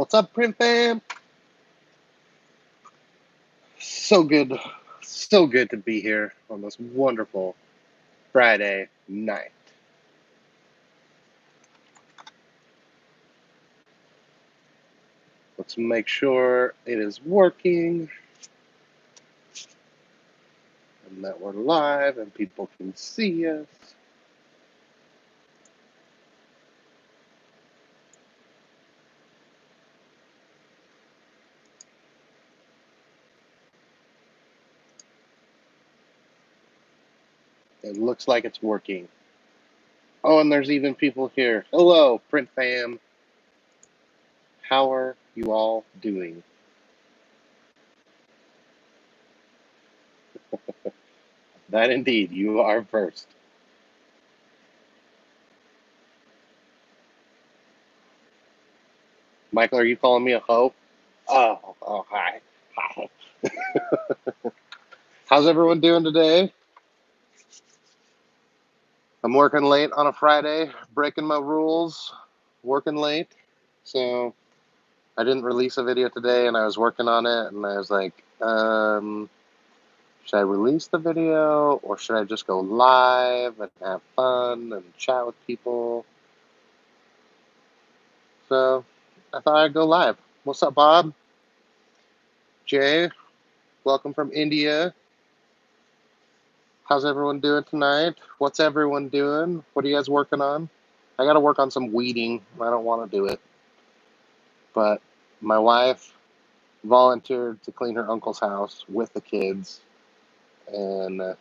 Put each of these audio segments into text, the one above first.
What's up, Print Fam? So good to be here on this wonderful Friday night. Let's make sure it is working and that we're live and people can see us. It looks like it's working. Oh, and there's even people here. Hello, Print Fam. How are you all doing? That indeed, you are first. Michael, are you calling me a hoe? Oh, hi. Hi. How's everyone doing today? I'm working late on a Friday, breaking my rules, working late. So I didn't release a video today and I was working on it and I was like, should I release the video or should I just go live and have fun and chat with people? So I thought I'd go live. What's up, Bob? Jay, welcome from India. How's everyone doing tonight? What's everyone doing? What are you guys working on? I got to work on some weeding. I don't want to do it. But my wife volunteered to clean her uncle's house with the kids. And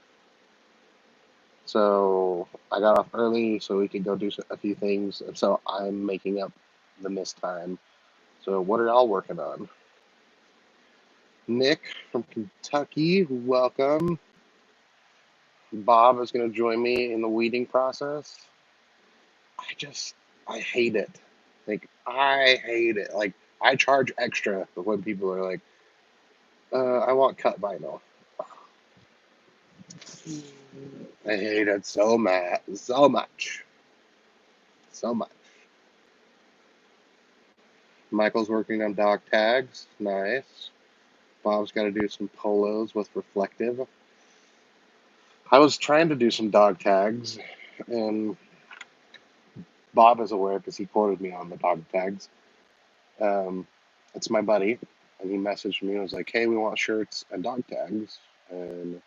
so I got off early so we could go do a few things. And so I'm making up the missed time. So what are y'all working on? Nick from Kentucky, welcome. Bob is going to join me in the weeding process. I hate it. I hate it. I charge extra when people are like, I want cut vinyl. I hate it so much. Michael's working on dog tags. Nice. Bob's got to do some polos with reflective. I was trying to do some dog tags, and Bob is aware because he quoted me on the dog tags. It's my buddy, and he messaged me and was like, hey, we want shirts and dog tags. And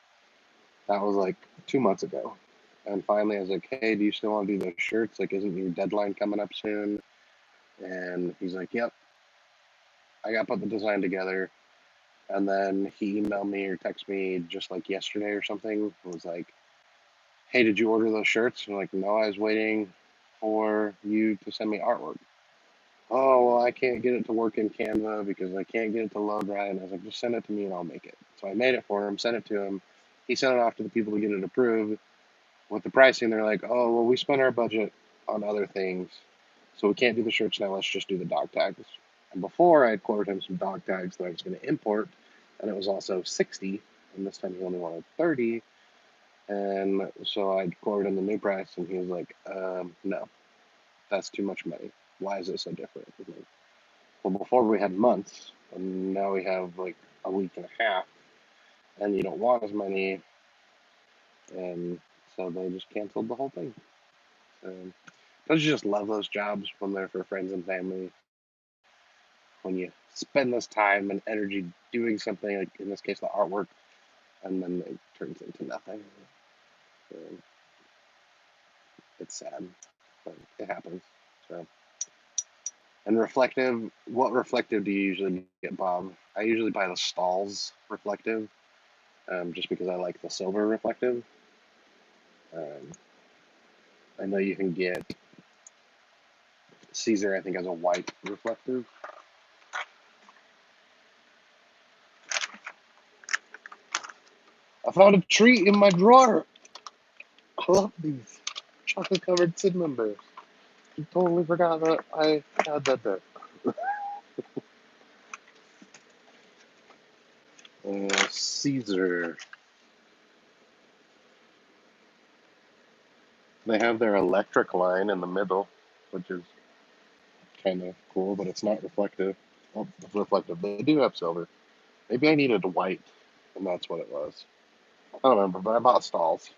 that was like 2 months ago. And finally, I was like, hey, do you still want to do those shirts? Like, isn't your deadline coming up soon? And he's like, yep. I got to put the design together. And then he emailed me or texted me just like yesterday or something. It was like, hey, did you order those shirts? And I'm like, no, I was waiting for you to send me artwork. Oh, well, I can't get it to work in Canva because I can't get it to load right. And I was like, just send it to me and I'll make it. So I made it for him, sent it to him. He sent it off to the people to get it approved. With the pricing, they're like, oh, well, we spent our budget on other things, so we can't do the shirts now. Let's just do the dog tags. And before, I had quoted him some dog tags that I was going to import, and it was also 60, and this time he only wanted 30. And so I quoted him the new price, and he was like, no, that's too much money. Why is it so different? Like, well, before we had months, and now we have like a week and a half, and you don't want as many, and so they just canceled the whole thing. Don't you just love those jobs when they're for friends and family? When you spend this time and energy doing something, like in this case, the artwork, and then it turns into nothing. Um, it's sad, but it happens. So, and reflective, what reflective do you usually get, Bob? I usually buy the Stahl's reflective, just because I like the silver reflective. Um, I know you can get Caesar, I think, has a white reflective. I found a treat in my drawer. I love these chocolate covered cinnamon bears. I totally forgot that I had that there. Caesar. They have their electric line in the middle, which is kind of cool, but it's not reflective. Oh, it's reflective. They do have silver. Maybe I needed white, and that's what it was. I don't remember, but I bought stalls.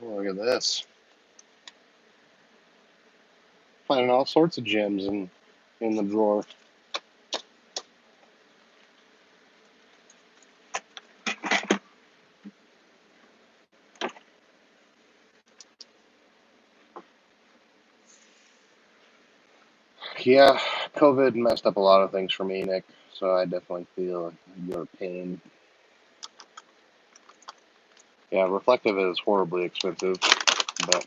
Oh, look at this. Finding all sorts of gems in the drawer. Yeah, COVID messed up a lot of things for me, Nick. So I definitely feel your pain. Yeah, reflective is horribly expensive, but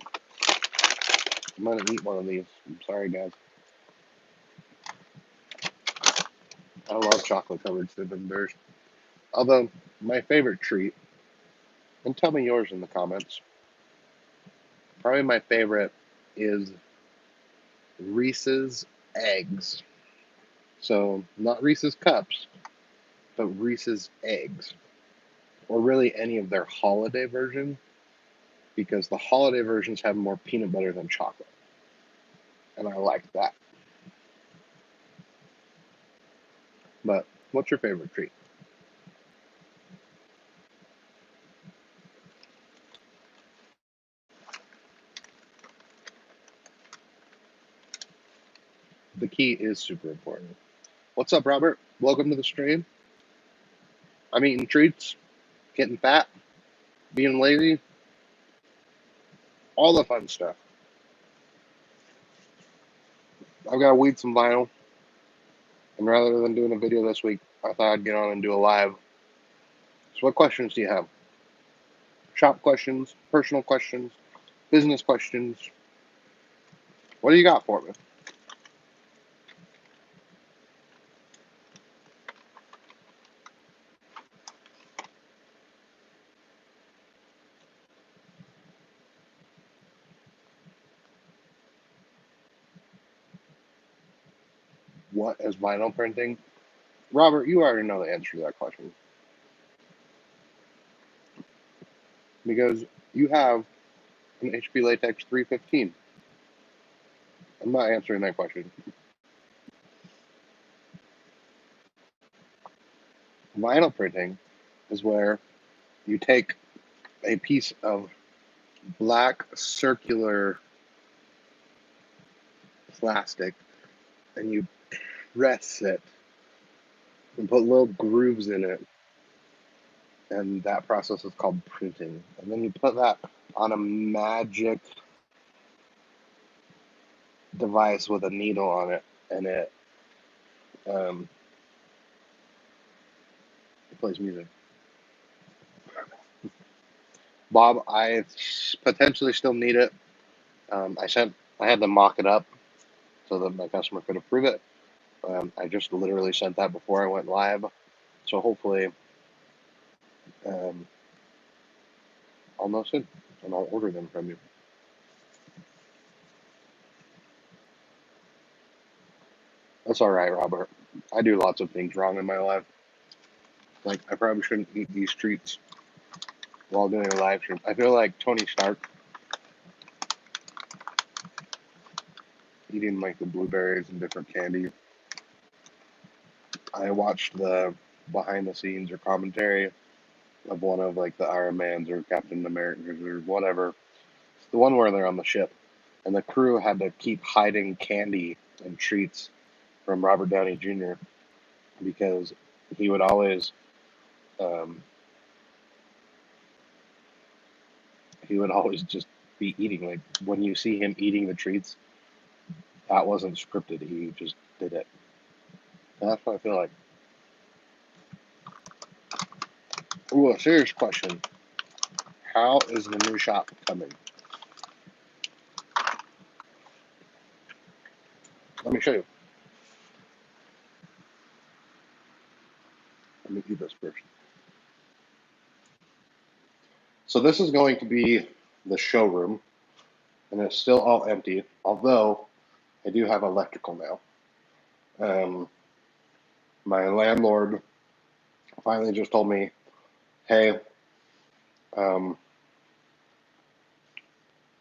I'm gonna eat one of these. I'm sorry, guys. I love chocolate covered cinnamon bears. Although my favorite treat, and tell me yours in the comments. Probably my favorite is Reese's eggs. So not Reese's cups, but Reese's eggs, or really any of their holiday version, because the holiday versions have more peanut butter than chocolate, and I like that. But what's your favorite treat? The key is super important. What's up, Robert? Welcome to the stream. I'm eating treats, getting fat, being lazy, all the fun stuff. I've got to weed some vinyl, and rather than doing a video this week, I thought I'd get on and do a live. So what questions do you have? Shop questions, personal questions, business questions. What do you got for me? What is vinyl printing? Robert, you already know the answer to that question. Because you have an HP Latex 315. I'm not answering that question. Vinyl printing is where you take a piece of black circular plastic and you press it and put little grooves in it, and that process is called printing. And then you put that on a magic device with a needle on it, and it plays music. Bob, I potentially still need it. I had to mock it up so that my customer could approve it. I just literally sent that before I went live, so hopefully um, I'll know soon, and I'll order them from you. That's all right, Robert. I do lots of things wrong in my life. Like, I probably shouldn't eat these treats while doing a live stream. I feel like Tony Stark eating like the blueberries and different candy. I watched the behind the scenes or commentary of one of like the Iron Mans or Captain Americas or whatever. It's the one where they're on the ship, and the crew had to keep hiding candy and treats from Robert Downey Jr. because he would always um, just be eating. Like when you see him eating the treats, that wasn't scripted. He just did it. And that's what I feel like. Ooh, a serious question. How is the new shop coming? Let me show you. Let me do this first. So this is going to be the showroom, and it's still all empty, although I do have electrical now. My landlord finally just told me, hey, um,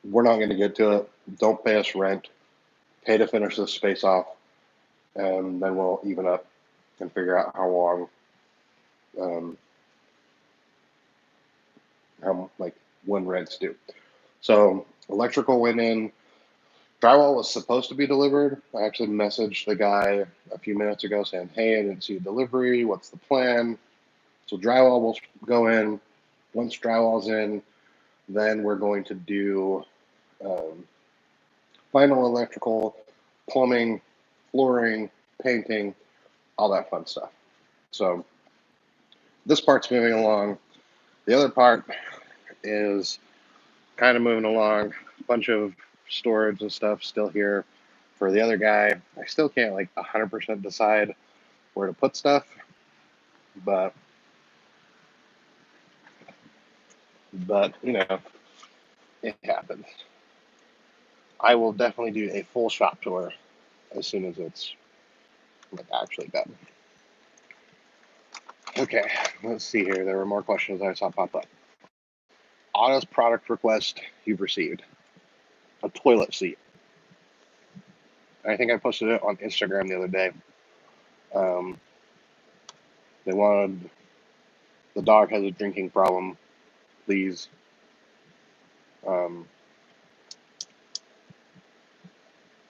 we're not going to get to it. Don't pay us rent. Pay to finish this space off, and then we'll even up and figure out how long, um, when rent's due. So electrical went in. Drywall was supposed to be delivered. I actually messaged the guy a few minutes ago saying, hey, I didn't see a delivery. What's the plan? So drywall will go in. Once drywall's in, then we're going to do final electrical, plumbing, flooring, painting, all that fun stuff. So this part's moving along. The other part is kind of moving along. A bunch of storage and stuff still here for the other guy. I still can't 100% decide where to put stuff, but it happens. I will definitely do a full shop tour as soon as it's actually done. Okay, let's see here. There were more questions I saw pop up. Oddest product request you've received: a toilet seat. I think I posted it on Instagram the other day. They wanted, the dog has a drinking problem. Please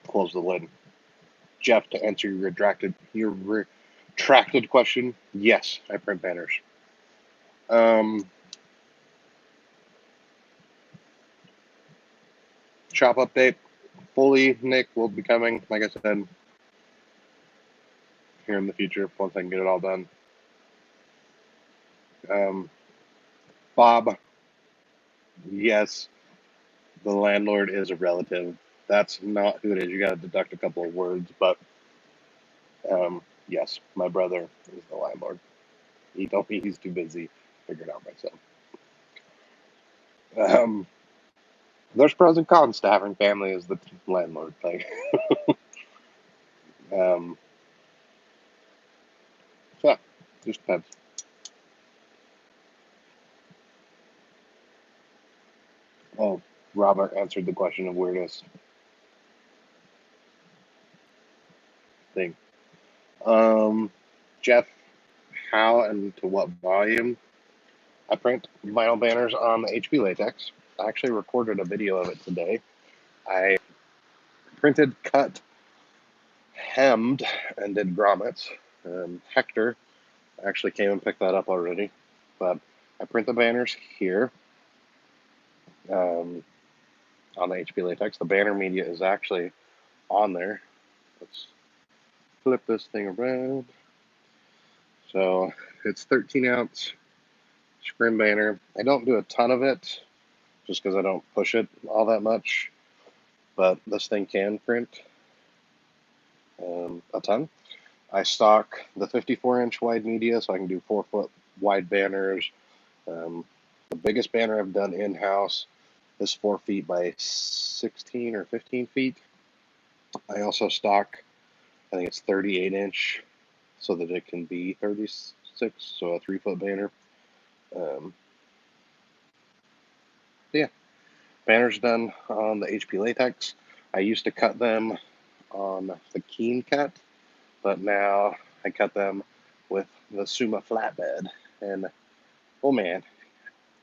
close the lid. Jeff, to answer your retracted question, yes, I print banners. Shop update. Fully, Nick, will be coming, like I said, here in the future once I can get it all done. Bob, yes, the landlord is a relative. That's not who it is. You got to deduct a couple of words, but yes, my brother is the landlord. He told me he's too busy figuring it out myself. There's pros and cons to having family as the landlord. So just depends. Oh, Robert answered the question of weirdest thing. Jeff, how and to what volume? I print vinyl banners on the HB latex. I actually recorded a video of it today. I printed, cut, hemmed, and did grommets. Hector actually came and picked that up already. But I print the banners here on the HB latex. The banner media is actually on there. Let's flip this thing around. So it's 13-ounce scrim banner. I don't do a ton of it just because I don't push it all that much, but this thing can print a ton. I stock the 54-inch wide media, so I can do 4-foot wide banners. The biggest banner I've done in-house is 4 feet by 16 or 15 feet. I also stock, I think it's 38-inch, so that it can be 36, so a 3-foot banner. Yeah, banners done on the HP latex. I used to cut them on the Keen cut, but now I cut them with the Summa flatbed, and oh man,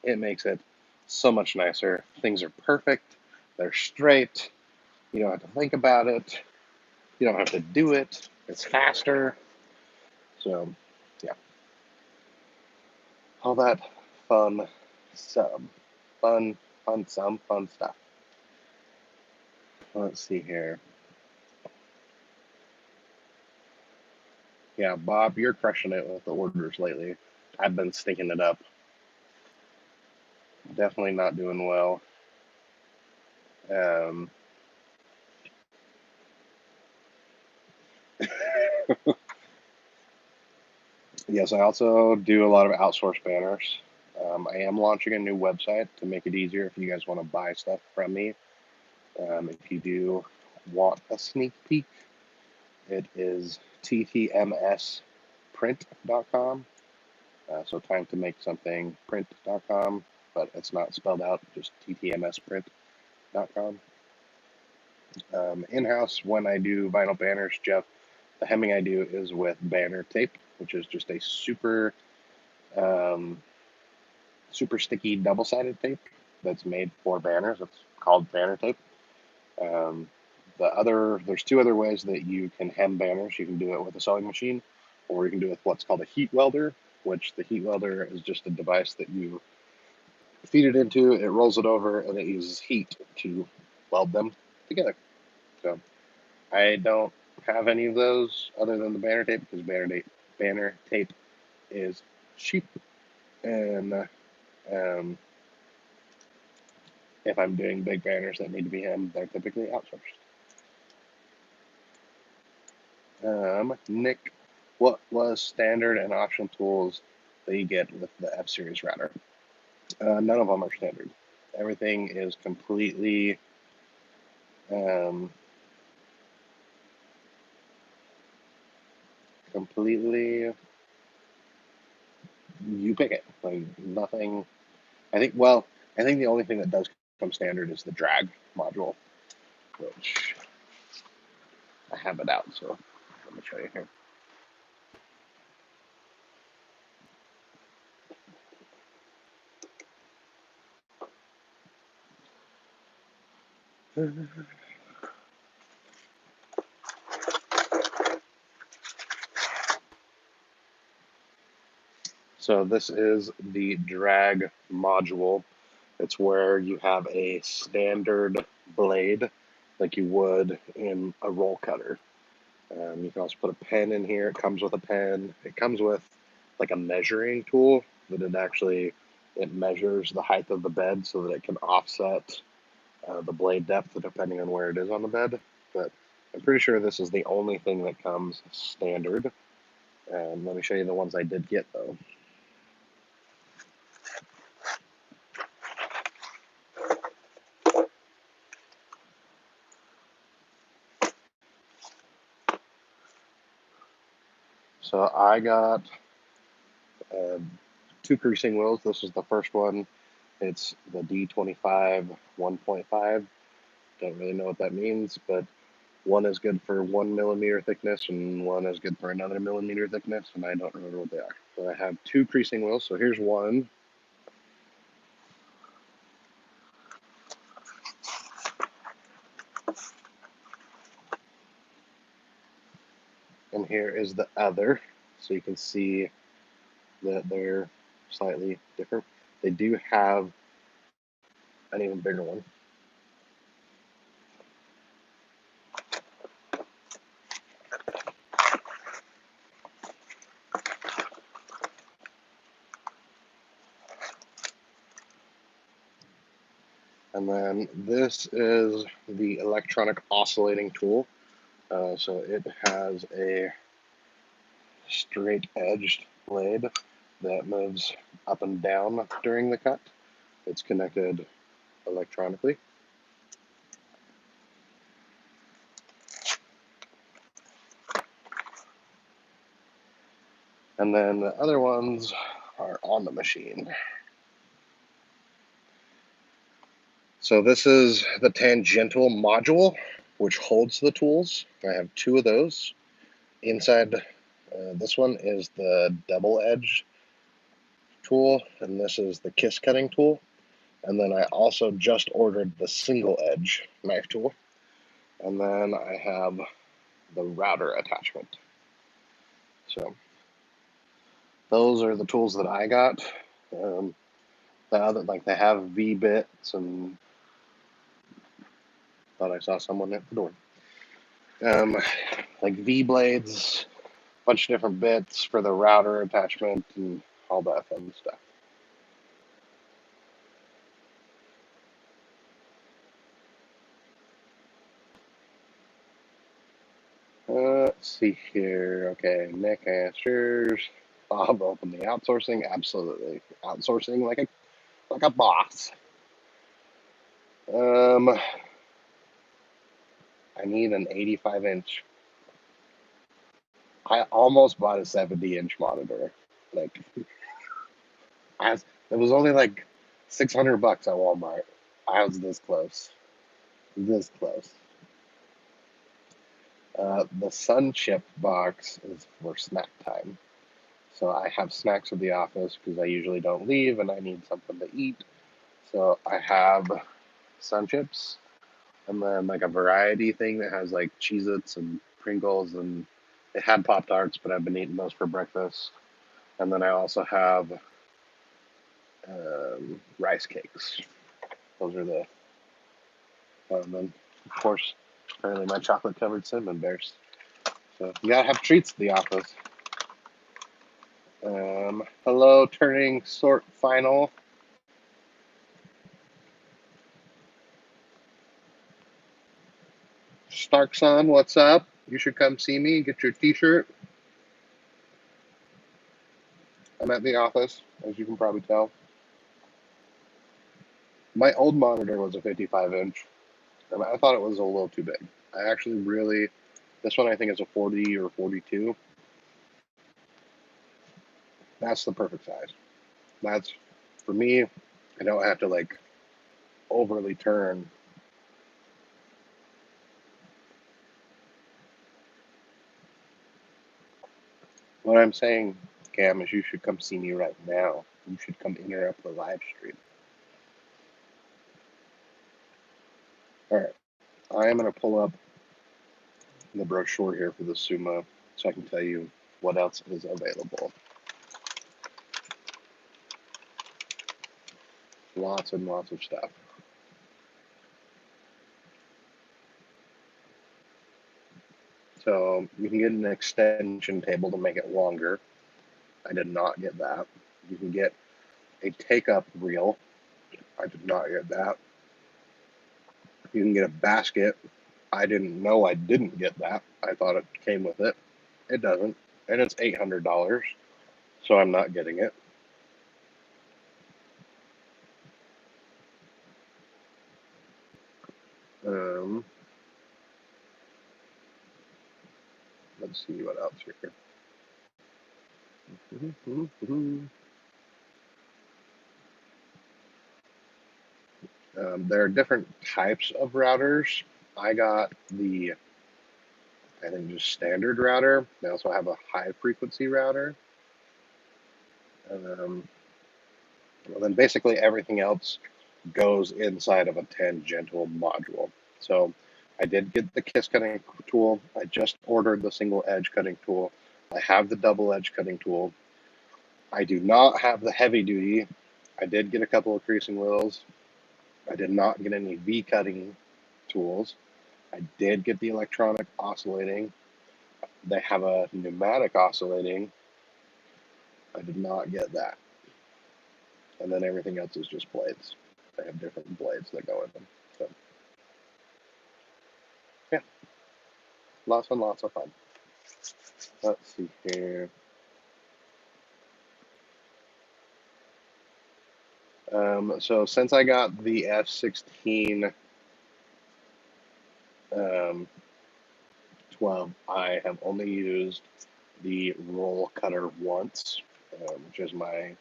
it makes it so much nicer. Things are perfect. They're straight. You don't have to think about it. You don't have to do it. It's faster. So, yeah. All that fun stuff. Fun stuff. Let's see here. Yeah, Bob, you're crushing it with the orders lately. I've been stinking it up. Definitely not doing well. Yes, I also do a lot of outsourced banners. I am launching a new website to make it easier if you guys want to buy stuff from me. If you do want a sneak peek, it is ttmsprint.com. So time to make something print.com, but it's not spelled out, just ttmsprint.com. teggersman.com. In-house, when I do vinyl banners, Jeff, the hemming I do is with banner tape, which is just a um, super sticky double-sided tape that's made for banners. It's called banner tape. There's two other ways that you can hem banners. You can do it with a sewing machine, or you can do it with what's called a heat welder, which the heat welder is just a device that you feed it into, it rolls it over, and it uses heat to weld them together. So I don't have any of those other than the banner tape, because banner tape is cheap, and if I'm doing big banners that need to be hemmed, they're typically outsourced. Nick, what was standard and optional tools that you get with the F series router? None of them are standard. Everything is completely you pick it. Like nothing. I think the only thing that does come standard is the drag module, which I have it out, so let me show you here. So this is the drag module. It's where you have a standard blade like you would in a roll cutter. You can also put a pen in here. It comes with a pen. It comes with like a measuring tool that it measures the height of the bed so that it can offset the blade depth depending on where it is on the bed. But I'm pretty sure this is the only thing that comes standard. Let me show you the ones I did get though. So I got two creasing wheels. This is the first one. It's the D25 1.5. Don't really know what that means, but one is good for 1 millimeter thickness and one is good for another millimeter thickness, and I don't remember what they are. But I have two creasing wheels. So here's one. And here is the other. So you can see that they're slightly different. They do have an even bigger one. And then this is the electronic oscillating tool. So it has a straight edged blade that moves up and down during the cut. It's connected electronically. And then the other ones are on the machine. So this is the tangential module, which holds the tools. I have two of those. Inside this one is the double edge tool, and this is the kiss cutting tool. And then I also just ordered the single edge knife tool. And then I have the router attachment. So those are the tools that I got. They have V bits, and thought I saw someone at the door. Like V blades, a bunch of different bits for the router attachment, and all that fun stuff. Let's see here. Okay, Nick answers. Bob opened the outsourcing. Absolutely, outsourcing like a boss. I need an 85-inch. I almost bought a 70-inch monitor. Like, it was only like $600 at Walmart. I was this close. This close. The Sun Chip box is for snack time. So I have snacks at the office because I usually don't leave and I need something to eat. So I have Sun Chips and then like a variety thing that has like Cheez-Its and Pringles, and it had Pop-Tarts, but I've been eating those for breakfast. And then I also have rice cakes. Those are the and then of course apparently my chocolate covered cinnamon bears. So you gotta have treats at the office. Hello, turning sort final. Starkson, what's up? You should come see me, get your t-shirt. I'm at the office, as you can probably tell. My old monitor was a 55-inch, and I thought it was a little too big. I actually really, this one I think is a 40 or 42. That's the perfect size. That's, for me, I don't have to like overly turn. What I'm saying, Cam, is you should come see me right now. You should come interrupt the live stream. All right, I am going to pull up the brochure here for the Summa so I can tell you what else is available. Lots and lots of stuff. So you can get an extension table to make it longer. I did not get that. You can get a take-up reel. I did not get that. You can get a basket. I didn't know I didn't get that. I thought it came with it. It doesn't. And it's $800, so I'm not getting it. Let's see what else here. There are different types of routers. I got the, I think, just standard router. They also have a high frequency router. Well, then basically everything else goes inside of a tangential module. So I did get the kiss cutting tool. I just ordered the single edge cutting tool. I have the double edge cutting tool. I do not have the heavy duty. I did get a couple of creasing wheels. I did not get any V cutting tools. I did get the electronic oscillating. They have a pneumatic oscillating. I did not get that. And then everything else is just blades. They have different blades that go in them. So, yeah, lots and lots of fun. Let's see here. So since I got the F16 12, I have only used the roll cutter once, which is my,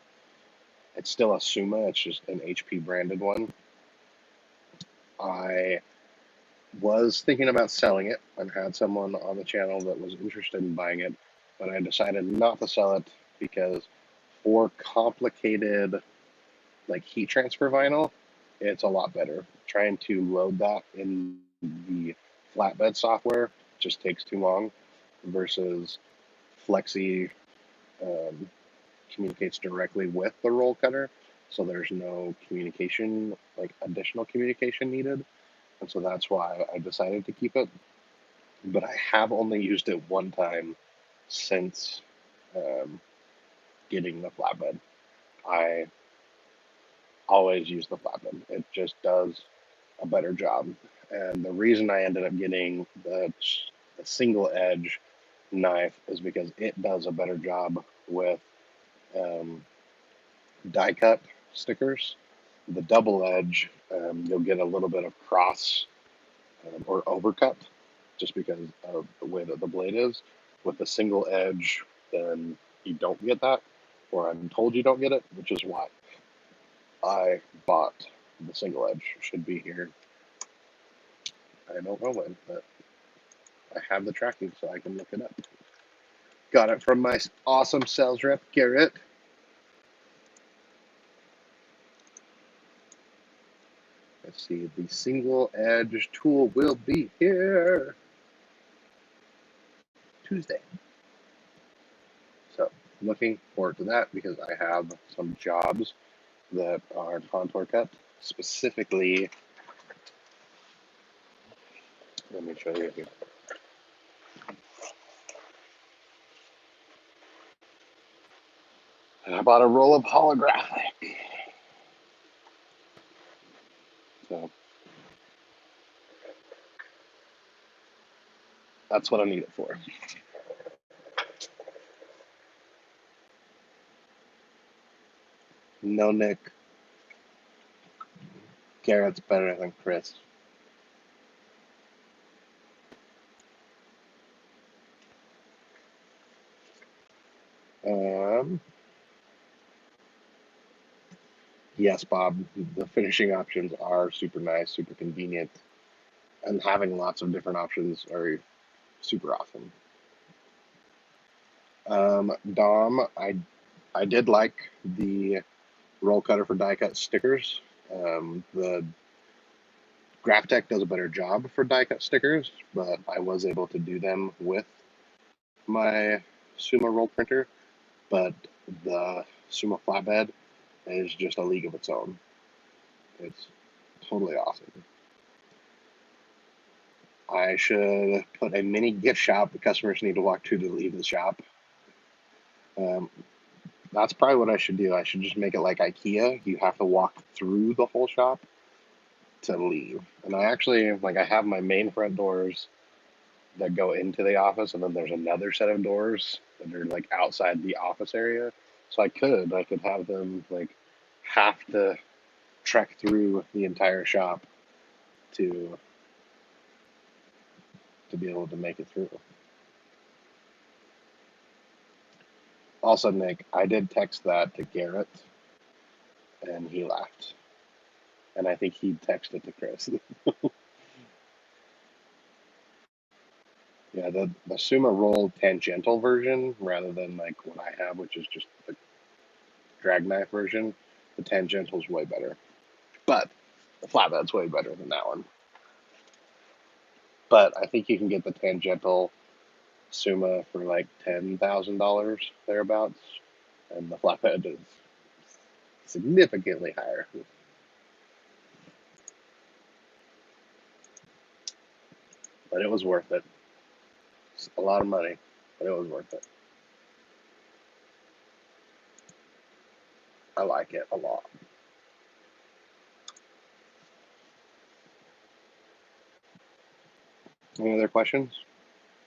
it's still a Summa, it's just an HP branded one. I was thinking about selling it and had someone on the channel that was interested in buying it, but I decided not to sell it because for complicated like heat transfer vinyl, it's a lot better. Trying to load that in the flatbed software just takes too long versus Flexi communicates directly with the roll cutter, so there's no communication, like additional communication needed. And so that's why I decided to keep it. But I have only used it one time since um, getting the flatbed. I always use the flatbed. It just does a better job. And the reason I ended up getting the single edge knife is because it does a better job with um, die cut stickers. The double edge, you'll get a little bit of cross or overcut just because of the way that the blade is. With the single edge, then you don't get that, or I'm told you don't get it, which is why I bought the single edge. Should be here. I don't know when, but I have the tracking so I can look it up. Got it from my awesome sales rep, Garrett. Let's see, the single edge tool will be here Tuesday. So looking forward to that because I have some jobs that are contour cut. Specifically, let me show you here. I bought a roll of holographic. So that's what I need it for. No, Nick. Garrett's better than Chris. Yes, Bob. The finishing options are super nice, super convenient, and having lots of different options are super awesome. Dom, I did like the roll cutter for die cut stickers. The Graphtec does a better job for die cut stickers, but I was able to do them with my Summa roll printer. But the Summa flatbed is just a league of its own. It's totally awesome. I should put a mini gift shop the customers need to walk to leave the shop. That's probably what I should do. I should just make it like IKEA. You have to walk through the whole shop to leave. And I actually, like, I have my main front doors that go into the office, and then there's another set of doors that are like outside the office area. So I could have them like have to trek through the entire shop to be able to make it through. Also, Nick, I did text that to Garrett, and he laughed. And I think he texted to Chris. Yeah, the Summa roll tangential version rather than like what I have, which is just the drag knife version. The tangential is way better, but the flatbed's way better than that one. But I think you can get the tangential Summa for like $10,000 thereabouts, and the flatbed is significantly higher. But it was worth it. It's a lot of money, but it was worth it. I like it a lot. Any other questions?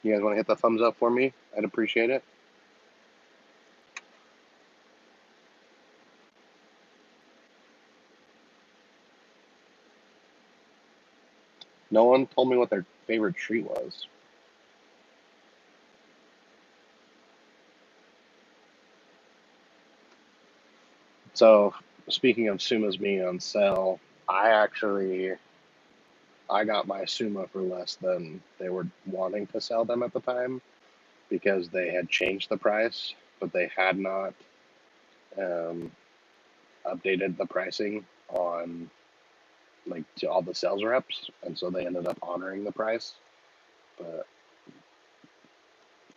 You guys want to hit the thumbs up for me? I'd appreciate it. No one told me what their favorite treat was. So, speaking of Summas being on sale, I got my Summa for less than they were wanting to sell them at the time because they had changed the price, but they had not um, updated the pricing on like to all the sales reps, and so they ended up honoring the price. But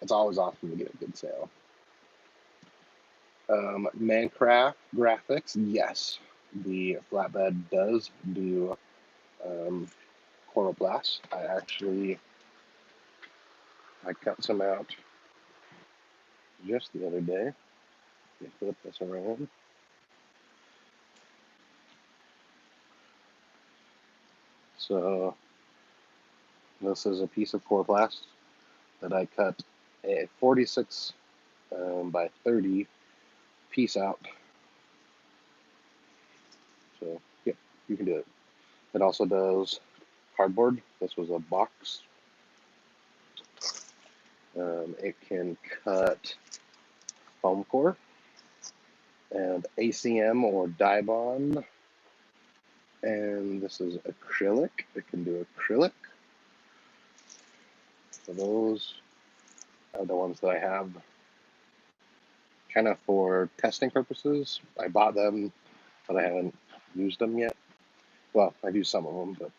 it's always awesome to get a good sale. Mancraft graphics, yes, the flatbed does do chloroplast. I cut some out just the other day. Let me flip this around. So this is a piece of chloroplast that I cut a 46 by 30 piece out. So yeah, you can do it. It also does cardboard. This was a box. It can cut foam core and ACM or Dibond. And this is acrylic. It can do acrylic. So those are the ones that I have kind of for testing purposes. I bought them, but I haven't used them yet. Well, I've used some of them, but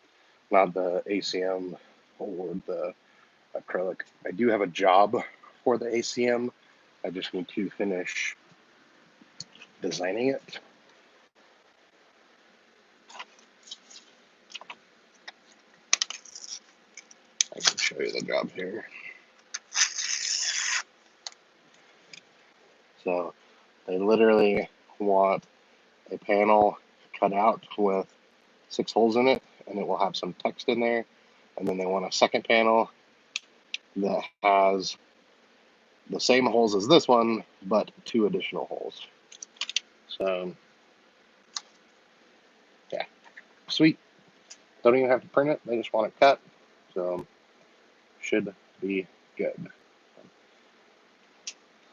not the ACM or the acrylic. I do have a job for the ACM. I just need to finish designing it. I can show you the job here. So they literally want a panel cut out with 6 holes in it, and it will have some text in there. And then they want a second panel that has the same holes as this one, but 2 additional holes. So, yeah, sweet. Don't even have to print it. They just want it cut. So, should be good.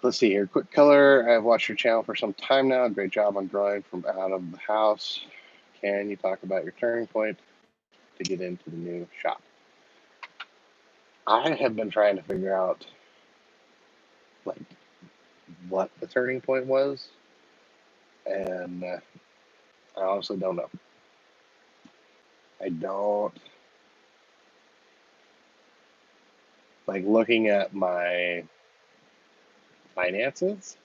Let's see here. Quick color. I've watched your channel for some time now. Great job on drawing from out of the house. Can you talk about your turning point to get into the new shop? I have been trying to figure out like what the turning point was, and I honestly don't know. I don't like looking at my finances.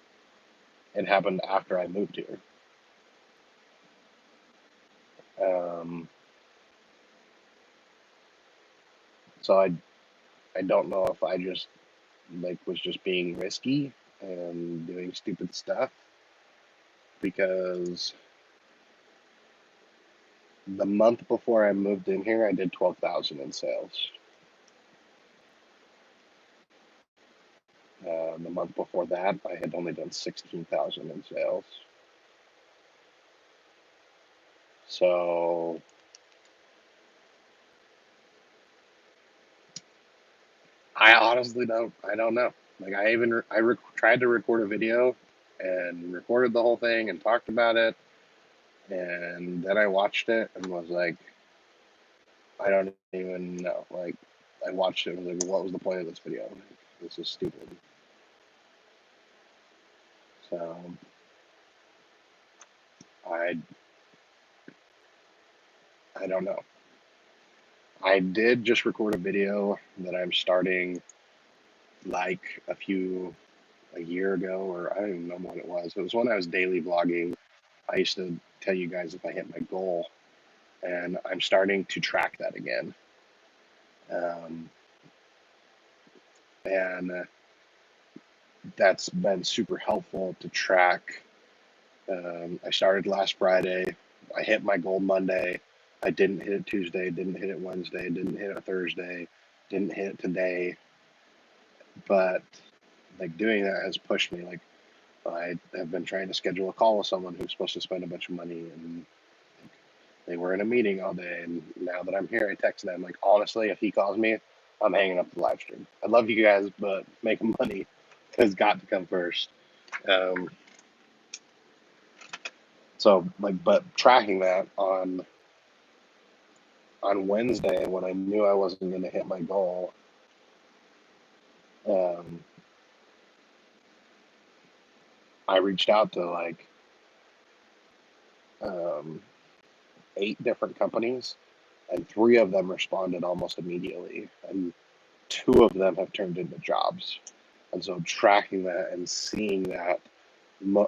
It happened after I moved here. Um, so I don't know if I just like was just being risky and doing stupid stuff, because the month before I moved in here, I did 12,000 in sales. The month before that, I had only done 16,000 in sales. So I honestly don't. I don't know. Like I tried to record a video and recorded the whole thing and talked about it, and then I watched it and was like, I don't even know. Like I watched it and was like, what was the point of this video? Like, this is stupid. So I I don't know. I did just record a video that I'm starting like a year ago, or I don't even know when it was. It was when I was daily vlogging. I used to tell you guys if I hit my goal, and I'm starting to track that again. Um, and that's been super helpful to track. I started last Friday. I hit my goal Monday. I didn't hit it Tuesday, didn't hit it Wednesday, didn't hit it Thursday, didn't hit it today. But like doing that has pushed me. Like I have been trying to schedule a call with someone who's supposed to spend a bunch of money, and they were in a meeting all day. And now that I'm here, I text them like, honestly, if he calls me, I'm hanging up the live stream. I love you guys, but making money has got to come first. Um, so like, but tracking that on Wednesday when I knew I wasn't going to hit my goal, um, I reached out to like um, 8 different companies, and 3 of them responded almost immediately, and 2 of them have turned into jobs. And so tracking that and seeing that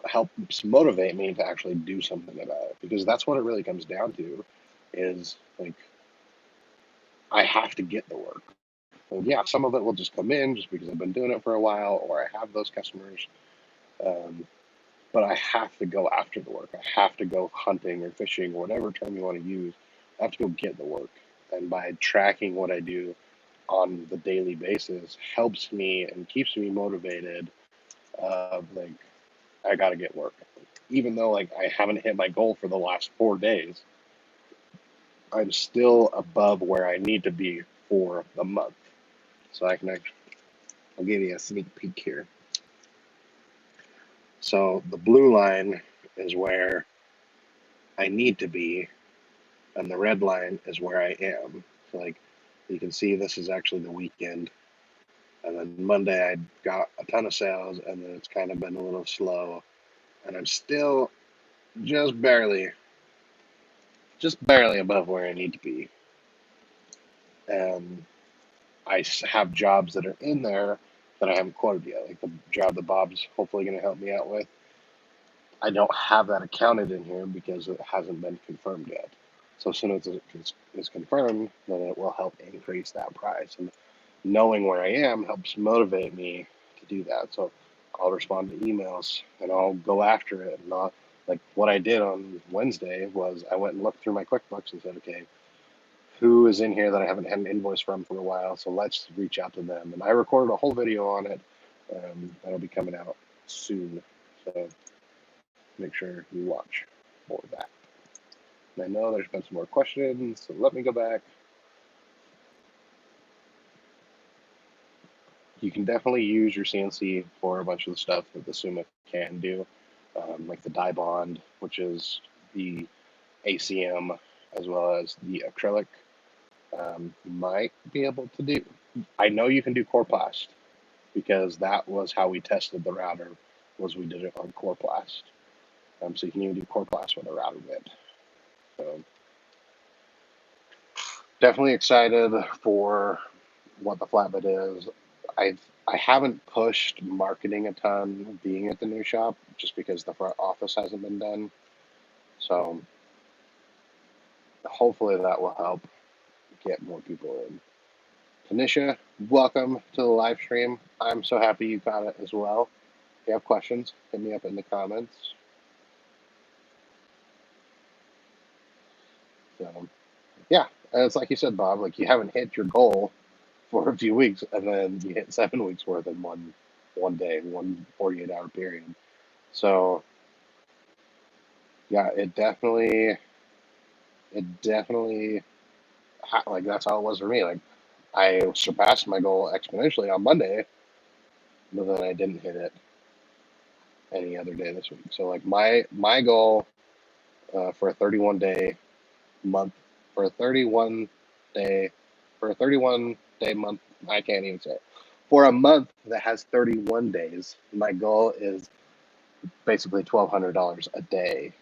helps motivate me to actually do something about it, because that's what it really comes down to, is like I have to get the work. And yeah, some of it will just come in just because I've been doing it for a while or I have those customers. Um, but I have to go after the work. I have to go hunting or fishing or whatever term you want to use. I have to go get the work. And by tracking what I do on the daily basis helps me and keeps me motivated. Like I got to get work, even though like I haven't hit my goal for the last 4 days. I'm still above where I need to be for the month. So I'll give you a sneak peek here. So the blue line is where I need to be, and the red line is where I am. So like you can see, this is actually the weekend. And then Monday I got a ton of sales, and then it's kind of been a little slow, and I'm still just barely, above where I need to be. And I have jobs that are in there that I haven't quoted yet, like the job that Bob's hopefully going to help me out with. I don't have that accounted in here because it hasn't been confirmed yet. So as soon as it is confirmed, then it will help increase that price. And knowing where I am helps motivate me to do that. So I'll respond to emails and I'll go after it. Not like what I did on Wednesday was I went and looked through my QuickBooks and said, okay, who is in here that I haven't had an invoice from for a while? So let's reach out to them. And I recorded a whole video on it. That'll be coming out soon. So make sure you watch for that. And I know there's been some more questions, so let me go back. You can definitely use your CNC for a bunch of the stuff that the Summa can do, like the dye bond, which is the ACM, as well as the acrylic. You might be able to do. I know you can do Coroplast because that was how we tested the router. Was we did it on Coroplast. So you can even do Coroplast with a router bit. So definitely excited for what the flatbed is. I haven't pushed marketing a ton being at the new shop just because the front office hasn't been done. So hopefully that will help get more people in. Tanisha, welcome to the live stream. I'm so happy you got it as well. If you have questions, hit me up in the comments. So yeah, and it's like you said, Bob, like you haven't hit your goal for a few weeks, and then you hit 7 weeks worth in one day, one 48-hour period. So yeah, it definitely like that's how it was for me. Like I surpassed my goal exponentially on Monday, but then I didn't hit it any other day this week. So like my goal for a 31 day month, for a 31 day for a 31 day month, I can't even say it. For a month that has 31 days, my goal is basically $1,200 a day.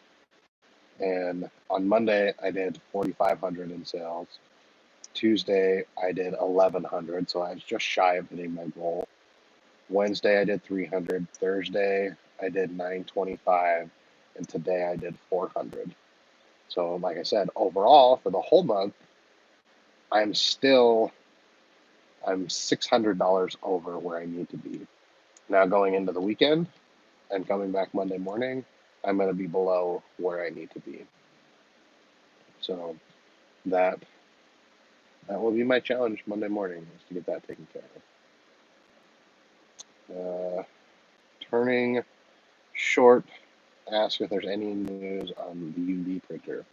And on Monday I did 4,500 in sales. Tuesday I did 1,100, so I was just shy of hitting my goal. Wednesday I did 300. Thursday I did 925, and today I did 400. So like I said, overall for the whole month, I'm $600 over where I need to be. Now going into the weekend and coming back Monday morning, I'm going to be below where I need to be. So that will be my challenge Monday morning, is to get that taken care of. Turning Short asks if there's any news on the UV printer.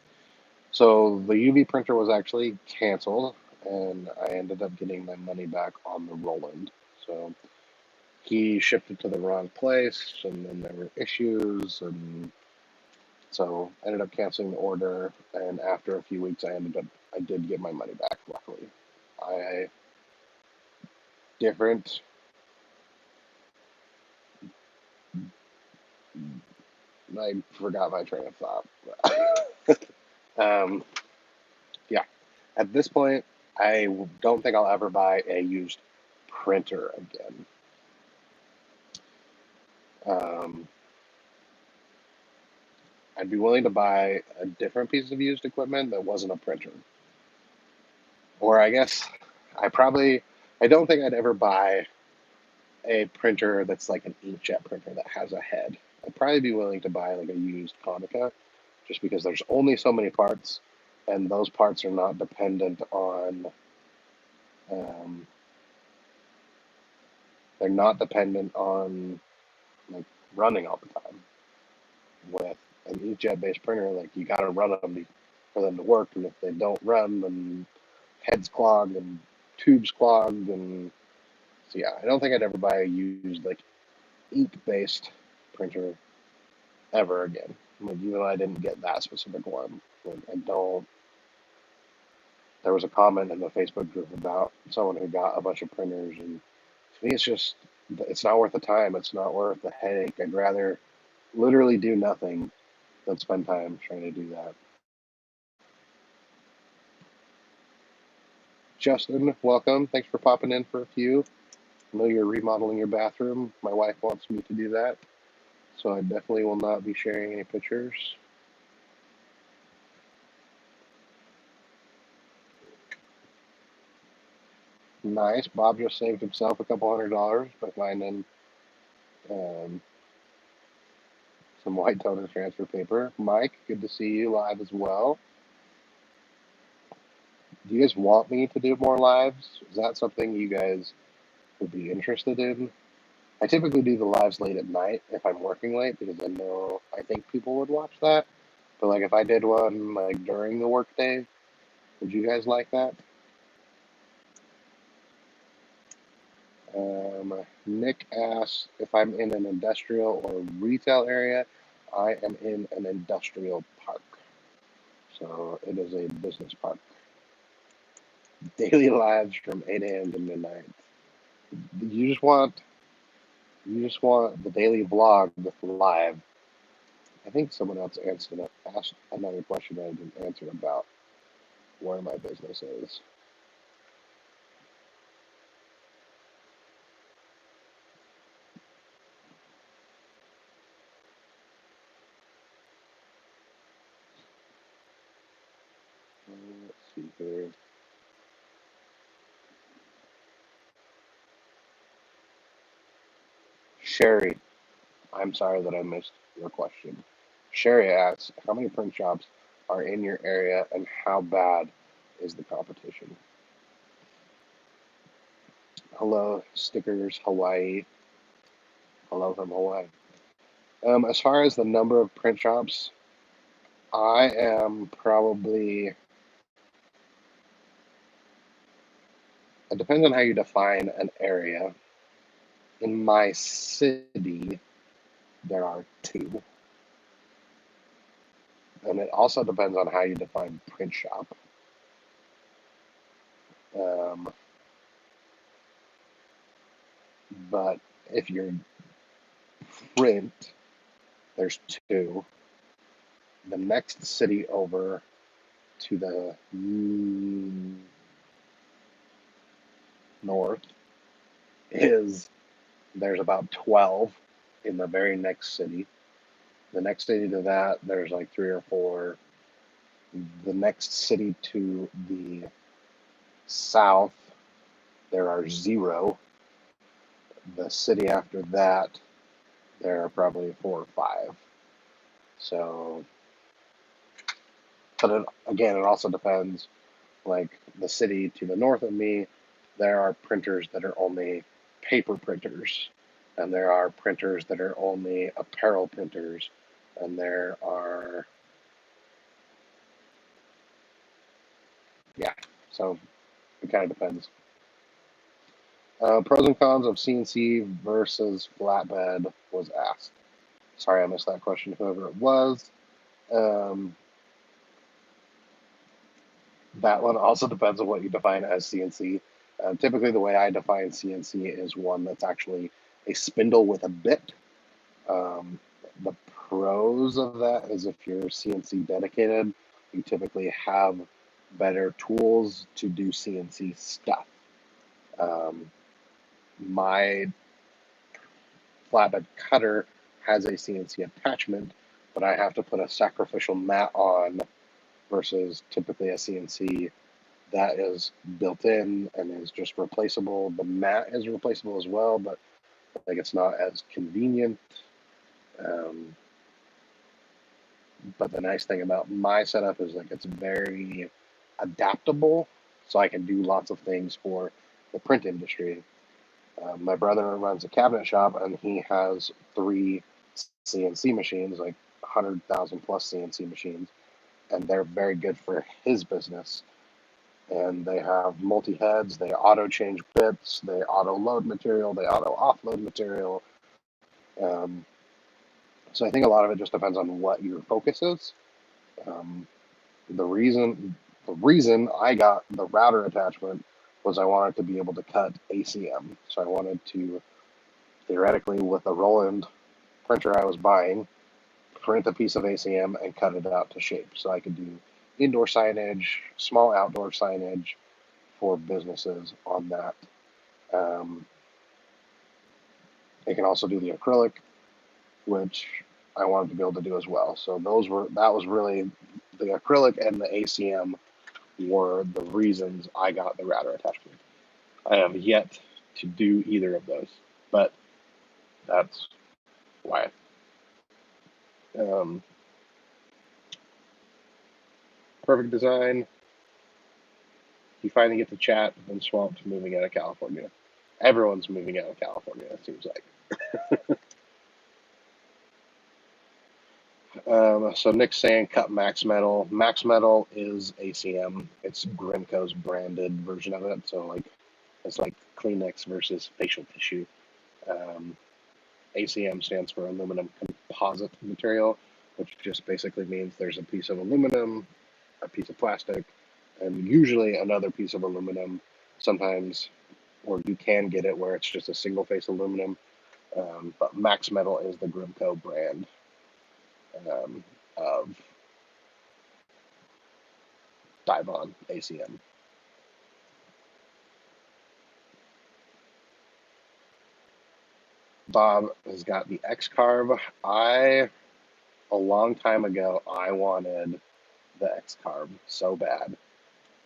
So the UV printer was actually canceled, and I ended up getting my money back on the Roland. So he shipped it to the wrong place, and then there were issues, and so I ended up canceling the order. And after a few weeks, I did get my money back. Luckily, I different. I forgot my train of thought. um, yeah, at this point, I don't think I'll ever buy a used printer again. Um, I'd be willing to buy a different piece of used equipment that wasn't a printer. Or I guess I don't think I'd ever buy a printer that's like an inkjet printer that has a head. I'd probably be willing to buy like a used Konica just because there's only so many parts, and those parts are not dependent on, um, they're not dependent on like running all the time. With an inkjet based printer, like you got to run them for them to work, and if they don't run, then heads clogged and tubes clogged, and so yeah, I don't think I'd ever buy a used like ink based printer ever again. Like, even though I didn't get that specific one, like I don't. There was a comment in the Facebook group about someone who got a bunch of printers and To me, it's not worth the time. It's not worth the headache. I'd rather literally do nothing than spend time trying to do that. Justin, welcome. Thanks for popping in for a few. I know you're remodeling your bathroom. My wife wants me to do that, so I definitely will not be sharing any pictures. Nice. Bob just saved himself a couple $100 by finding um, some white toner transfer paper. Mike, good to see you live as well. Do you guys want me to do more lives? Is that something you guys would be interested in? I typically do the lives late at night if I'm working late because I think people would watch that. But like if I did one like during the workday, would you guys like that? Nick asks if I'm in an industrial or retail area. I am in an industrial park. So it is a business park. Daily lives from 8 a.m. to midnight. You just want the daily vlog with live. I think someone else asked another question that I didn't answer about where my business is. Let's see here. Sherry, I'm sorry that I missed your question. Sherry asks, how many print shops are in your area and how bad is the competition? Hello, Stickers Hawaii. Hello from Hawaii. As far as the number of print shops, I am probably, it depends on how you define an area. In my city, there are two. And it also depends on how you define print shop. Um, but if you're print, there's two. The next city over to the north is there's about 12 in the very next city. The next city to that, there's like three or four. The next city to the south, there are zero. The city after that, there are probably four or five. So, but again, it also depends. Like the city to the north of me, there are printers that are only paper printers, and there are printers that are only apparel printers, and there are, yeah, so it kind of depends. Pros and cons of CNC versus flatbed was asked. Sorry, I missed that question, whoever it was. Um, that one also depends on what you define as CNC. Typically, the way I define CNC is one that's actually a spindle with a bit. Um, the pros of that is if you're CNC dedicated, you typically have better tools to do CNC stuff. Um, my flatbed cutter has a CNC attachment, but I have to put a sacrificial mat on versus typically a CNC that is built in and is just replaceable. The mat is replaceable as well, but like it's not as convenient. Um, but the nice thing about my setup is like it's very adaptable, so I can do lots of things for the print industry. My brother runs a cabinet shop, and he has three CNC machines, like 100,000 plus CNC machines, and they're very good for his business. And they have multi heads, they auto change bits, they auto load material, they auto offload material. Um, so I think a lot of it just depends on what your focus is. Um, the reason I got the router attachment was I wanted to be able to cut ACM. So I wanted to, theoretically, with a Roland printer I was buying, print a piece of ACM and cut it out to shape. So I could do indoor signage, small outdoor signage for businesses on that. It can also do the acrylic, which I wanted to be able to do as well. So that was really the acrylic and the ACM were the reasons I got the router attachment. I have yet to do either of those, but that's why. Um, Perfect design. You finally get to chat, and Swamp's moving out of California. Everyone's moving out of California, it seems like. So Nick's saying cut Max Metal. Max Metal is ACM. It's Grimco's branded version of it. So like it's like Kleenex versus facial tissue. ACM stands for aluminum composite material, which just basically means there's a piece of aluminum, a piece of plastic, and usually another piece of aluminum. Sometimes, or you can get it where it's just a single face aluminum. But Max Metal is the Grimco brand of Dibon ACM. Bob has got the X-Carve. A long time ago, I wanted the X-Carve so bad,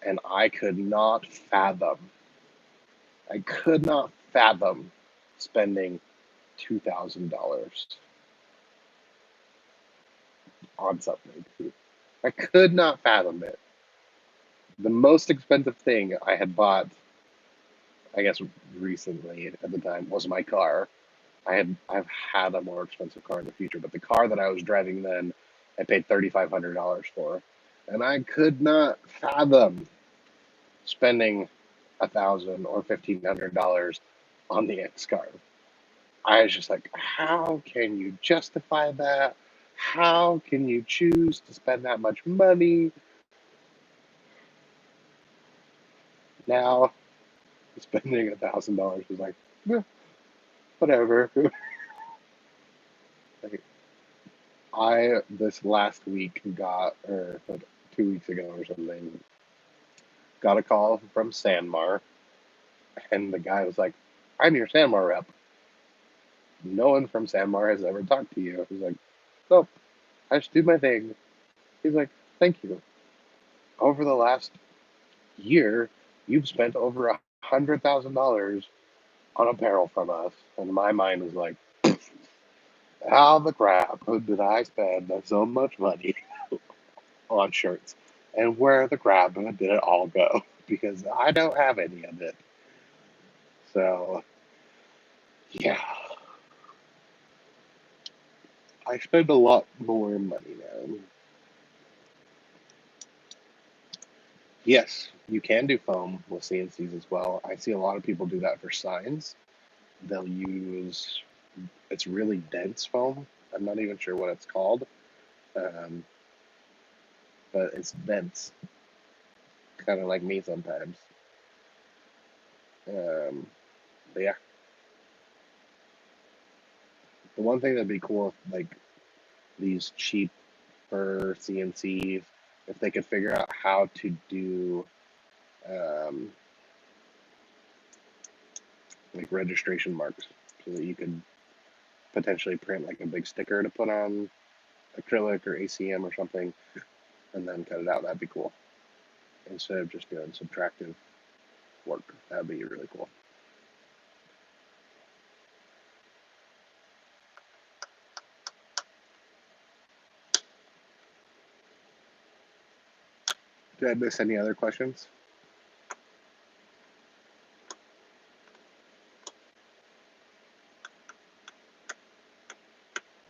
and I could not fathom spending $2,000 on something. I could not fathom it. The most expensive thing I had bought, I guess recently at the time, was my car. I've had a more expensive car in the future, but the car that I was driving then, I paid $3,500 for, and I could not fathom spending $1,000 or $1,500 on the X-Carve. I was just like, how can you justify that? How can you choose to spend that much money? Now, spending $1,000 is like, eh, whatever. Like, this last week or like 2 weeks ago or something, got a call from Sanmar, and the guy was like, I'm your Sanmar rep. No one from Sanmar has ever talked to you. He's like, nope, I just do my thing. He's like, thank you. Over the last year, you've spent over $100,000 on apparel from us. And my mind was like, how the crap did I spend so much money on shirts? And where the crap did it all go? Because I don't have any of it. So, yeah. I spend a lot more money now. Yes, you can do foam with CNCs as well. I see a lot of people do that for signs. They'll use, it's really dense foam. I'm not even sure what it's called, um, but it's dense, kind of like me sometimes. Um, but yeah, the one thing that'd be cool, if, like these cheaper CNCs, if they could figure out how to do um, like registration marks, so that you could potentially print like a big sticker to put on acrylic or ACM or something, and then cut it out. That'd be cool. Instead of just doing subtractive work, that'd be really cool. Did I miss any other questions?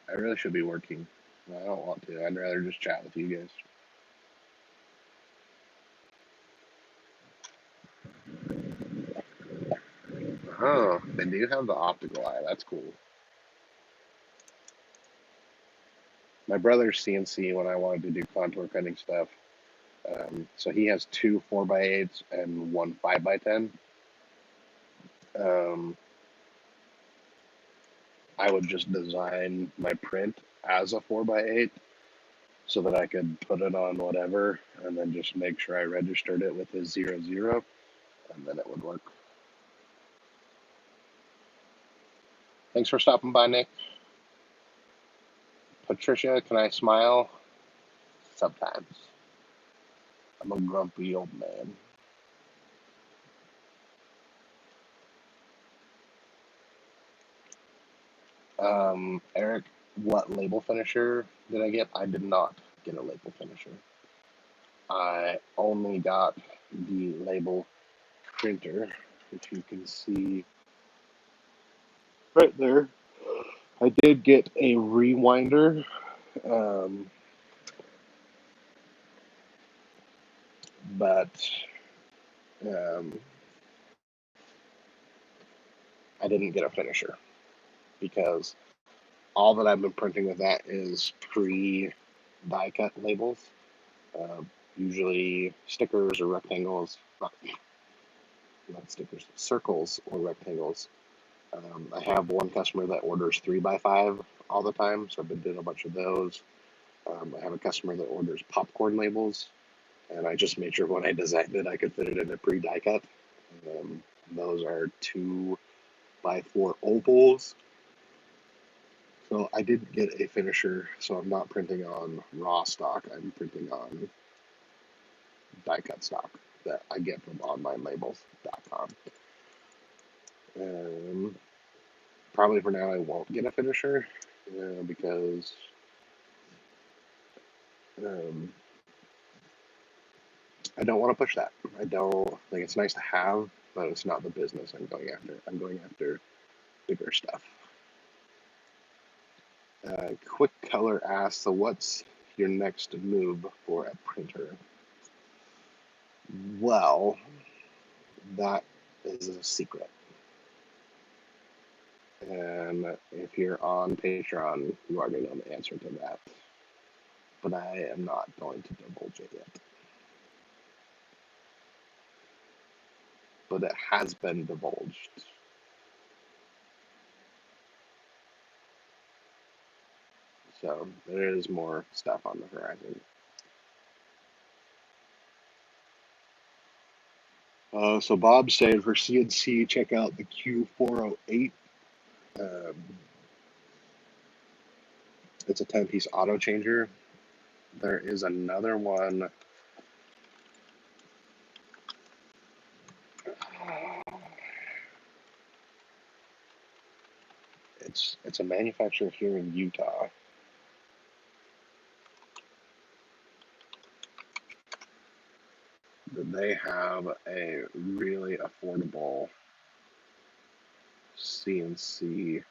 I really should be working. I don't want to. I'd rather just chat with you guys. Oh, they do have the optical eye. That's cool. My brother's CNC, when I wanted to do contour cutting stuff, So he has two 4x8s and one 5x10. I would just design my print as a 4x8 so that I could put it on whatever and then just make sure I registered it with his 00, and then it would work. Thanks for stopping by, Nick. Patricia, can I smile? Sometimes. I'm a grumpy old man. Eric, what label finisher did I get? I did not get a label finisher. I only got the label printer, which you can see right there. I did get a rewinder. But I didn't get a finisher because all that I've been printing with that is pre-die cut labels, usually stickers or rectangles, not stickers, circles or rectangles. I have one customer that orders 3x5 all the time, so I've been doing a bunch of those. I have a customer that orders popcorn labels, and I just made sure when I designed it I could fit it in a pre-die cut. Those are 2x4 ovals. So I didn't get a finisher, so I'm not printing on raw stock. I'm printing on die cut stock that I get from onlinelabels.com. Probably for now I won't get a finisher because I don't want to push that. I don't like it's nice to have, but it's not the business I'm going after. I'm going after bigger stuff. Quick Color asks, so what's your next move for a printer? Well, that is a secret. And if you're on Patreon, you already know the answer to that. But I am not going to divulge it yet. But it has been divulged. So there is more stuff on the horizon. So Bob's saying for CNC, check out the Q408. It's a 10-piece auto changer. There is another one. It's a manufacturer here in Utah. They have a really affordable CNC.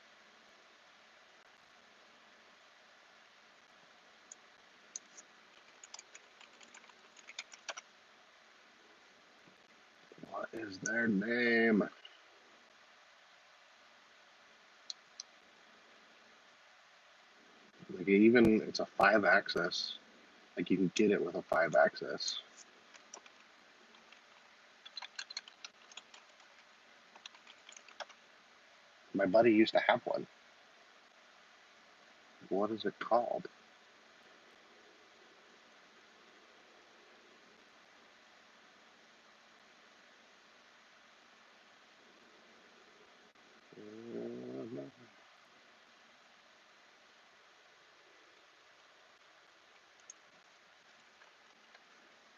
What is their name? Like even it's a 5-axis. Like you can get it with a 5-axis. My buddy used to have one. What is it called?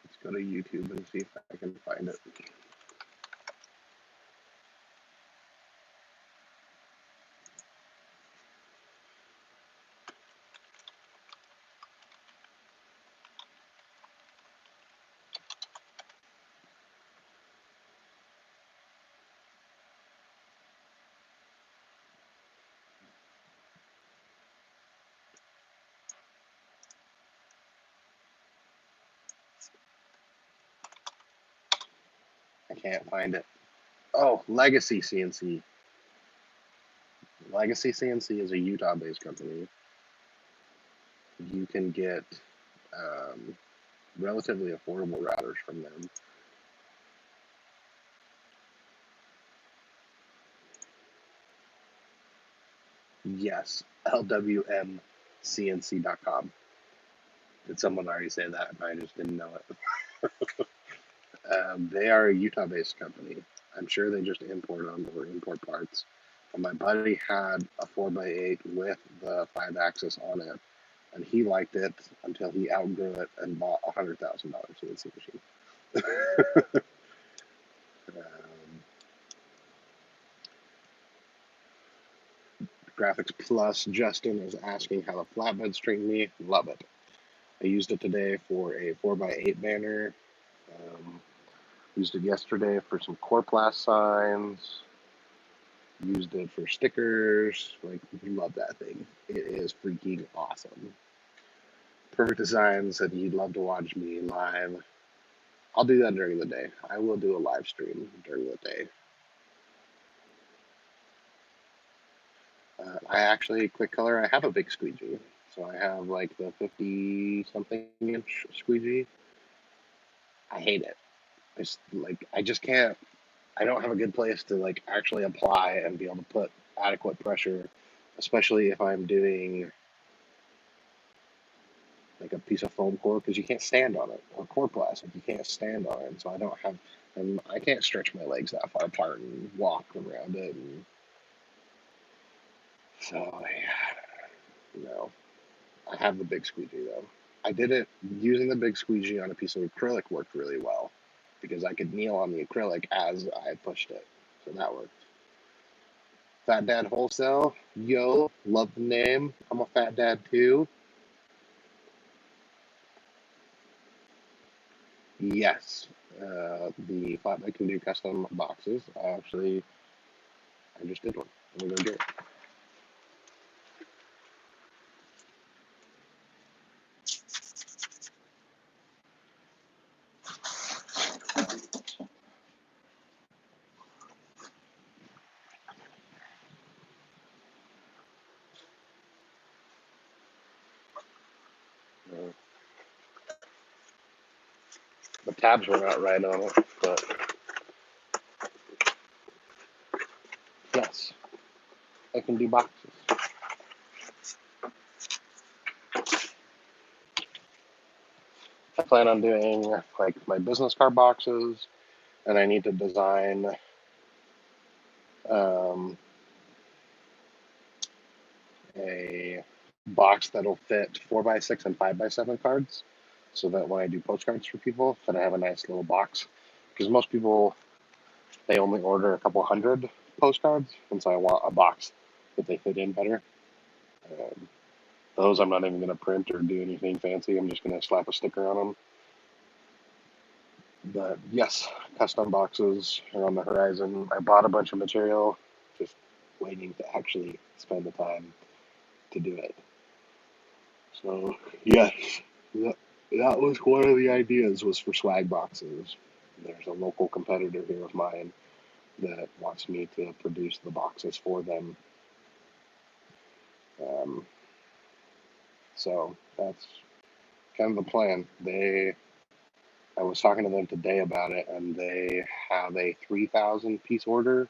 Let's go to YouTube and see if I can find it. I can't find it. Oh, Legacy CNC. Legacy CNC is a Utah-based company. You can get relatively affordable routers from them. Yes, lwmcnc.com. Did someone already say that? I just didn't know it. They are a Utah-based company. I'm sure they just import them or import parts. But my buddy had a 4x8 with the 5-axis on it, and he liked it until he outgrew it and bought a $100,000 CNC machine. Graphics Plus Justin is asking how the flatbeds treat me. Love it. I used it today for a 4x8 banner. Used it yesterday for some Corplast signs. Used it for stickers. Like, love that thing. It is freaking awesome. Perfect Design said he'd love to watch me live. I'll do that during the day. I will do a live stream during the day. I actually, quick color, I have a big squeegee. So I have like the 50-something inch squeegee. I hate it. I just can't. I don't have a good place to like actually apply and be able to put adequate pressure, especially if I'm doing like a piece of foam core, because you can't stand on it, or core plastic, you can't stand on it. So I don't have, and I can't stretch my legs that far apart and walk around it. And so yeah, I have the big squeegee though. I did it using the big squeegee on a piece of acrylic worked really well because I could kneel on the acrylic as I pushed it. So that worked. Fat Dad Wholesale, yo, love the name. I'm a fat dad too. Yes, the flatbed can do custom boxes. I just did one. I'm gonna go get it. The tabs were not right on it, but yes, I can do boxes. I plan on doing like my business card boxes, and I need to design um, a box that'll fit 4x6 and 5x7 cards, so that when I do postcards for people, that I have a nice little box. Because most people, they only order a couple hundred postcards, and so I want a box that they fit in better. Um, those I'm not even going to print or do anything fancy. I'm just going to slap a sticker on them. But yes, custom boxes are on the horizon. I bought a bunch of material, just waiting to actually spend the time to do it. So yes, that was one of the ideas, was for swag boxes. There's a local competitor here of mine that wants me to produce the boxes for them. Um, so that's kind of the plan. I was talking to them today about it, and they have a 3,000 piece order,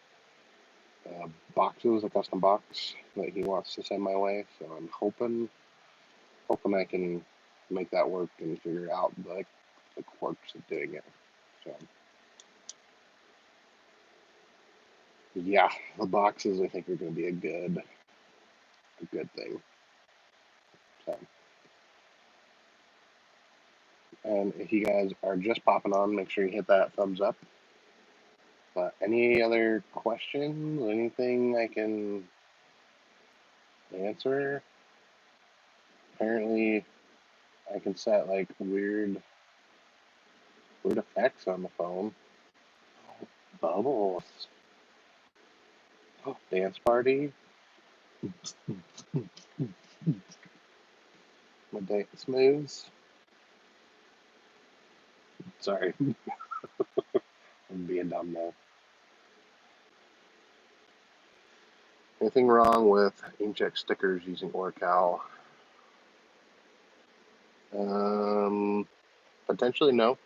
boxes, a custom box that he wants to send my way. So I'm hoping I can make that work and figure out the quirks of doing it. So yeah, the boxes I think are going to be a good thing. So, and if you guys are just popping on, make sure you hit that thumbs up. But any other questions? Anything I can answer? Apparently, I can set like weird effects on the phone. Oh, bubbles. Oh, dance party. My dance moves. Sorry, I'm being dumb now. Anything wrong with inkjet stickers using Orcal? Um, Potentially no.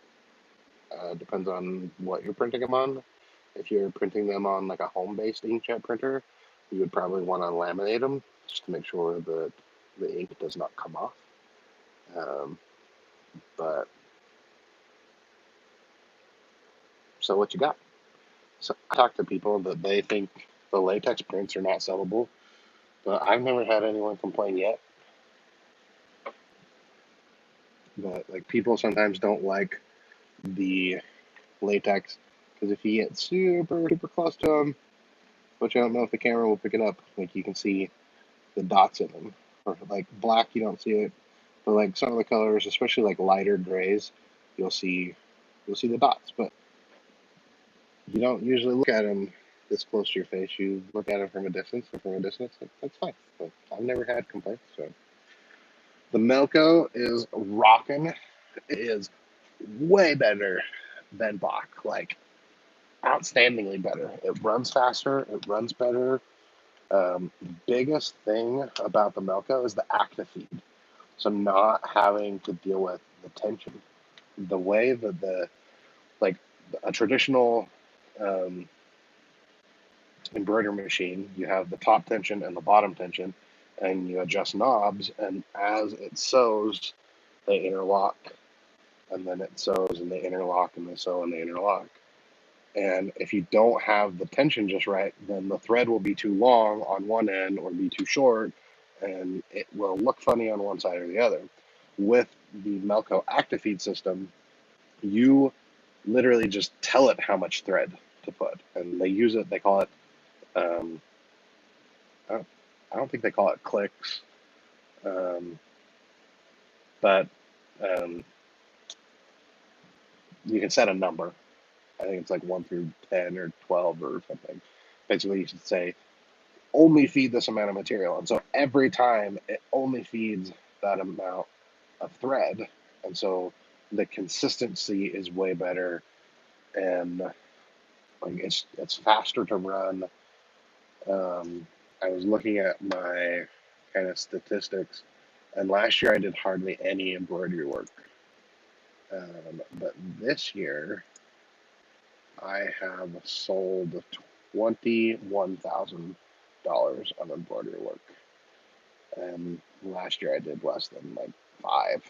Depends on what you're printing them on. If you're printing them on like a home-based inkjet printer, you would probably want to laminate them just to make sure that the ink does not come off. Um, but so what you got? So I talk to people that they think the latex prints are not sellable, but I've never had anyone complain yet. But like people sometimes don't like the latex because if you get super close to them, which I don't know if the camera will pick it up, like you can see the dots in them. Or like black, you don't see it, but like some of the colors, especially like lighter grays, you'll see the dots. But you don't usually look at them this close to your face. You look at them from a distance, and from a distance, that's fine. But I've never had complaints. So the Melco is rocking. It is way better than Bach. Like outstandingly better. It runs faster. It runs better. The biggest thing about the Melco is the active feed. So not having to deal with the tension. The way that like a traditional um, embroidery machine, you have the top tension and the bottom tension, and you adjust knobs, and as it sews, they interlock, and then it sews, and they interlock, and they sew, and they interlock. And if you don't have the tension just right, then the thread will be too long on one end or be too short, and it will look funny on one side or the other. With the Melco Active Feed system, you literally just tell it how much thread to put, and they use it. They call it. Um, I don't think they call it clicks, um, but um, you can set a number. I think it's like 1 through 10 or 12 or something. Basically, you should say only feed this amount of material. And so every time it only feeds that amount of thread. And so the consistency is way better and like it's faster to run. I was looking at my kind of statistics, and last year I did hardly any embroidery work. But this year I have sold $21,000 of embroidery work. And last year I did less than like five.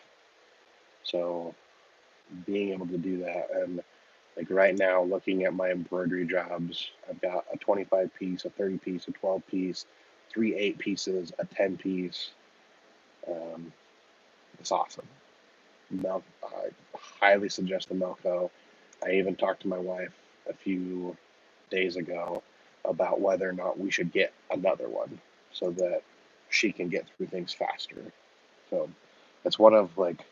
So being able to do that, and like right now, looking at my embroidery jobs, I've got a 25 piece, a 30 piece, a 12 piece, three 8 pieces, a 10 piece. Um, it's awesome. I highly suggest the Melco. I even talked to my wife a few days ago about whether or not we should get another one so that she can get through things faster. So it's one of like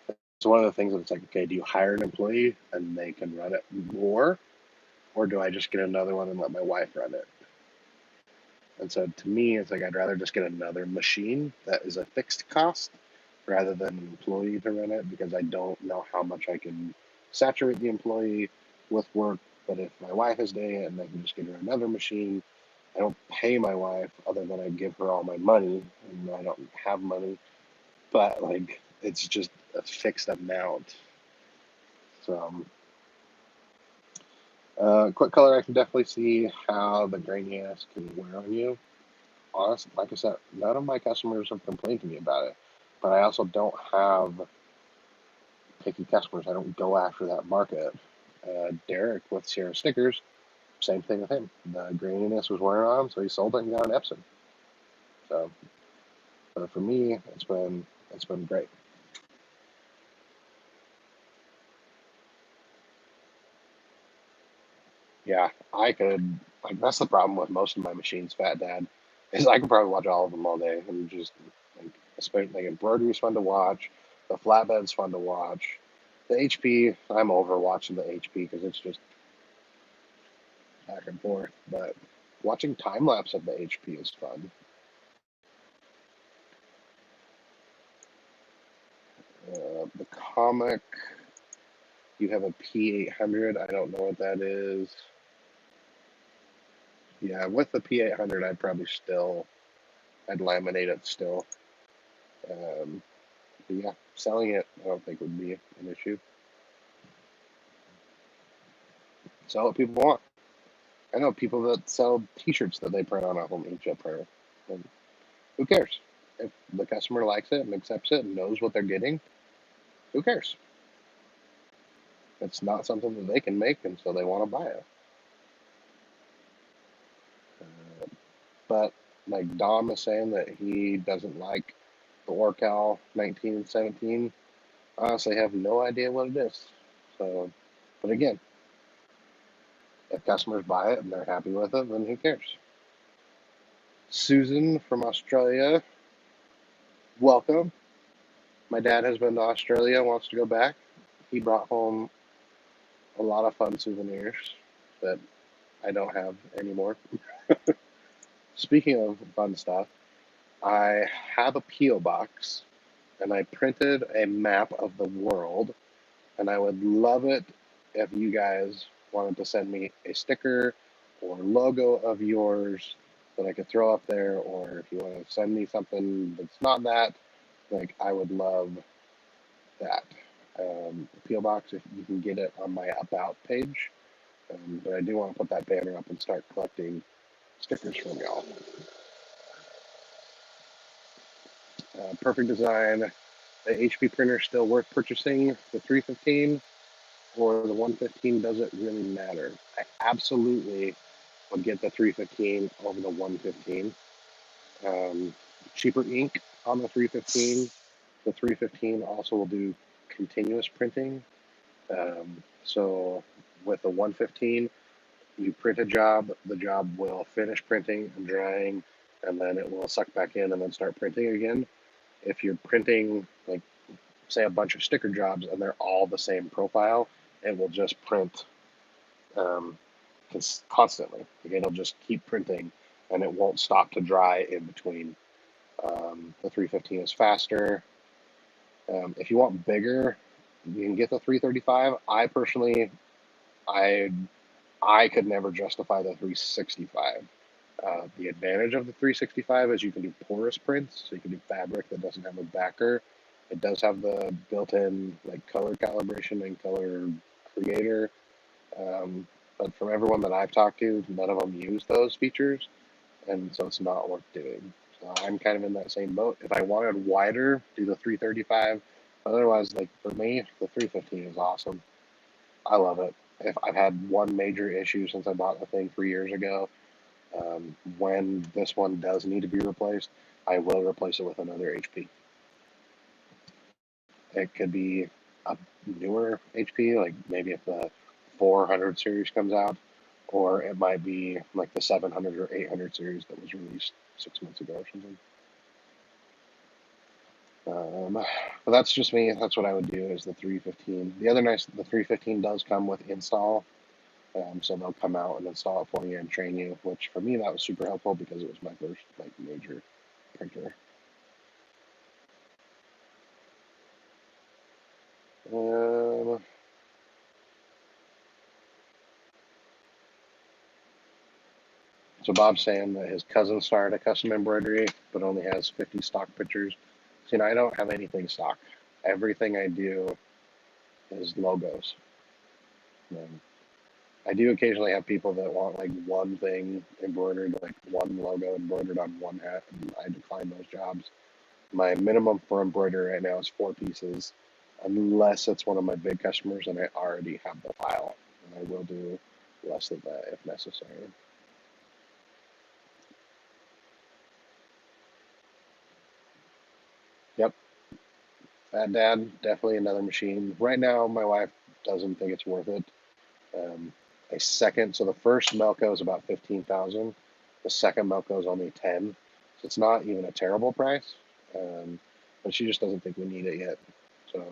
it's one of the things that it's like, okay, do you hire an employee and they can run it more, or do I just get another one and let my wife run it? And so to me, it's like I'd rather just get another machine that is a fixed cost rather than an employee to run it, because I don't know how much I can saturate the employee with work. But if my wife is doing it and I can just get her another machine, I don't pay my wife other than I give her all my money, and I don't have money, but like it's just a fixed amount. So, quick color, I can definitely see how the graininess can wear on you. Honestly, like I said, none of my customers have complained to me about it, but I also don't have picky customers. I don't go after that market. Derek with Sierra Stickers, same thing with him. The graininess was wearing on him, so he sold it and got an Epson. So, but for me, it's been great. Yeah, I could. Like that's the problem with most of my machines, Fat Dad, is I could probably watch all of them all day and just like, especially like embroidery's fun to watch, the flatbed's fun to watch. The HP, I'm over watching the HP because it's just back and forth. But watching time lapse of the HP is fun. The comic, you have a P800. I don't know what that is. Yeah, with the P800, I'd laminate it still. Um, But yeah, selling it, I don't think would be an issue. Sell what people want. I know people that sell T-shirts that they print on a home inkjet printer. And who cares? If the customer likes it and accepts it and knows what they're getting, who cares? It's not something that they can make, and so they want to buy it. But like Dom is saying that he doesn't like the Orcal 1917. Honestly, I have no idea what it is. So, but again, if customers buy it and they're happy with it, then who cares? Susan from Australia, welcome. My dad has been to Australia, wants to go back. He brought home a lot of fun souvenirs that I don't have anymore. Speaking of fun stuff, I have a P.O. box and I printed a map of the world, and I would love it if you guys wanted to send me a sticker or logo of yours that I could throw up there, or if you want to send me something that's not that, like I would love that. P.O. box, if you can get it on my About page, but I do want to put that banner up and start collecting stickers from y'all. Perfect design. The HP printer still worth purchasing, the 315 or the 115, doesn't really matter. I absolutely would get the 315 over the 115. Cheaper ink on the 315. The 315 also will do continuous printing. So with the 115, you print a job, the job will finish printing and drying, and then it will suck back in and then start printing again. If you're printing, like, say, a bunch of sticker jobs and they're all the same profile, it will just print constantly. It'll just keep printing and it won't stop to dry in between. The 315 is faster. If you want bigger, you can get the 335. I personally, I could never justify the 365. The advantage of the 365 is you can do porous prints, so you can do fabric that doesn't have a backer. It does have the built-in like color calibration and color creator, but from everyone that I've talked to, none of them use those features, and so it's not worth doing. So I'm kind of in that same boat. If I wanted wider, do the 335. Otherwise, like for me, the 315 is awesome. I love it. If I've had one major issue since I bought the thing 3 years ago, when this one does need to be replaced, I will replace it with another HP. It could be a newer HP, like maybe if the 400 series comes out, or it might be like the 700 or 800 series that was released 6 months ago or something. But that's just me. That's what I would do is the 315. The other nice, the 315 does come with install. So they'll come out and install it for you and train you, which for me, that was super helpful because it was my first like major printer. So Bob's saying that his cousin started a custom embroidery, but only has 50 stock pictures. So, I don't have anything stock. Everything I do is logos. Um, I do occasionally have people that want like one thing embroidered, like one logo embroidered on one hat, and I decline those jobs. My minimum for embroidery right now is 4 pieces, unless it's one of my big customers and I already have the file, and I will do less than that if necessary. Yep. Fat Dad, definitely another machine. Right now, my wife doesn't think it's worth it. Um, a second, so the first Melco is about 15,000. The second Melco is only 10, so it's not even a terrible price. But she just doesn't think we need it yet. So,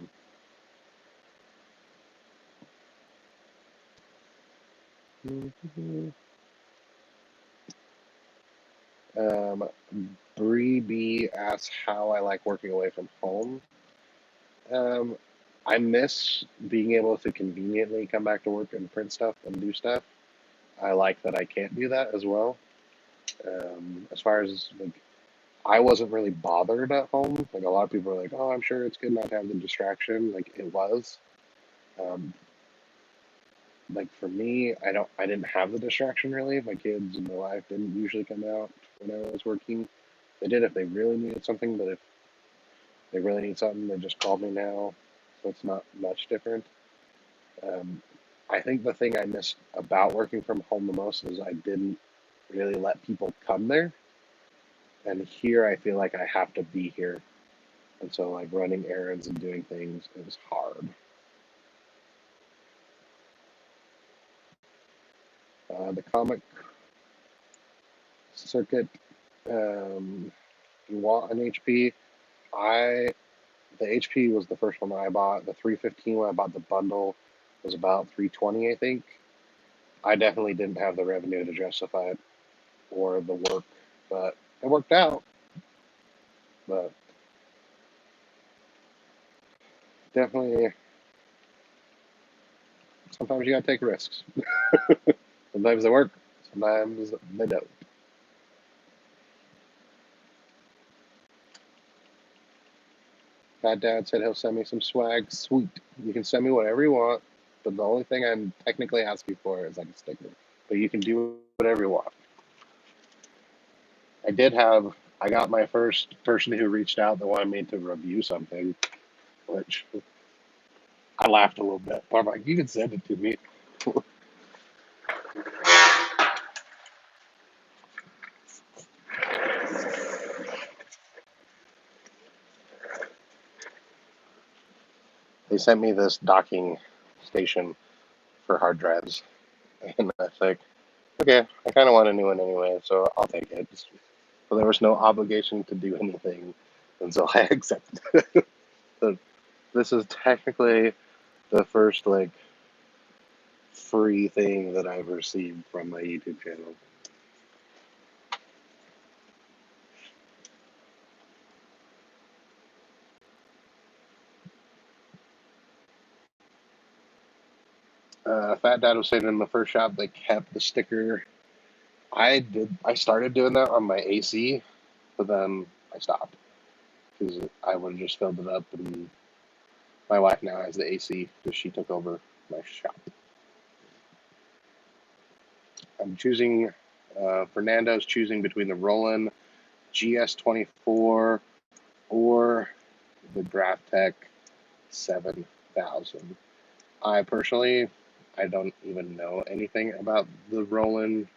um, Bree B asks how I like working away from home. Um, I miss being able to conveniently come back to work and print stuff and do stuff. I like that I can't do that as well. As far as like, I wasn't really bothered at home. Like a lot of people are like, "Oh, I'm sure it's good not to have the distraction." Like it was. Um, like for me, I didn't have the distraction really. My kids and my wife didn't usually come out when I was working. They did if they really needed something, but if they really need something, they just call me now. So it's not much different. Um, I think the thing I missed about working from home the most is I didn't really let people come there. And here I feel like I have to be here. And so like running errands and doing things is hard. The comic circuit, you want an HP. I The HP was the first one I bought. The 315 when I bought the bundle was about 320, I think. I definitely didn't have the revenue to justify it or the work, but it worked out. But definitely, sometimes you gotta take risks. Sometimes they work, sometimes they don't. Fat Dad said he'll send me some swag. Sweet. You can send me whatever you want, but the only thing I'm technically asking for is like a sticker. But you can do whatever you want. I did have, I got my first person who reached out that wanted me to review something, which I laughed a little bit. I'm like, you can send it to me. They sent me this docking station for hard drives, and I was like, okay, I kind of want a new one anyway, so I'll take it. But there was no obligation to do anything, and so I accepted it. So this is technically the first like free thing that I've received from my YouTube channel. Fat Dad was saying in the first shop they kept the sticker. I started doing that on my AC, but then I stopped because I would have just filled it up, and my wife now has the AC because she took over my shop. I'm choosing. Fernando's choosing between the Roland GS24 or the GraphTech 7000. I personally, I don't even know anything about the Roland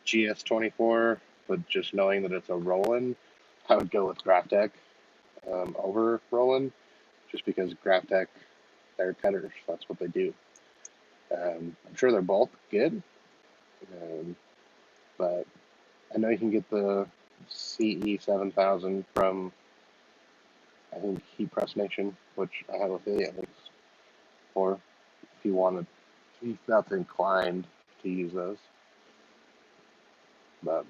GS24, but just knowing that it's a Roland, I would go with GraphTech over Roland, just because GraphTech, they're cutters. That's what they do. I'm sure they're both good, um, but I know you can get the CE 7000 from, I think, Heat Press Nation, which I have affiliate links for if you wanted, if you felt inclined to use those. But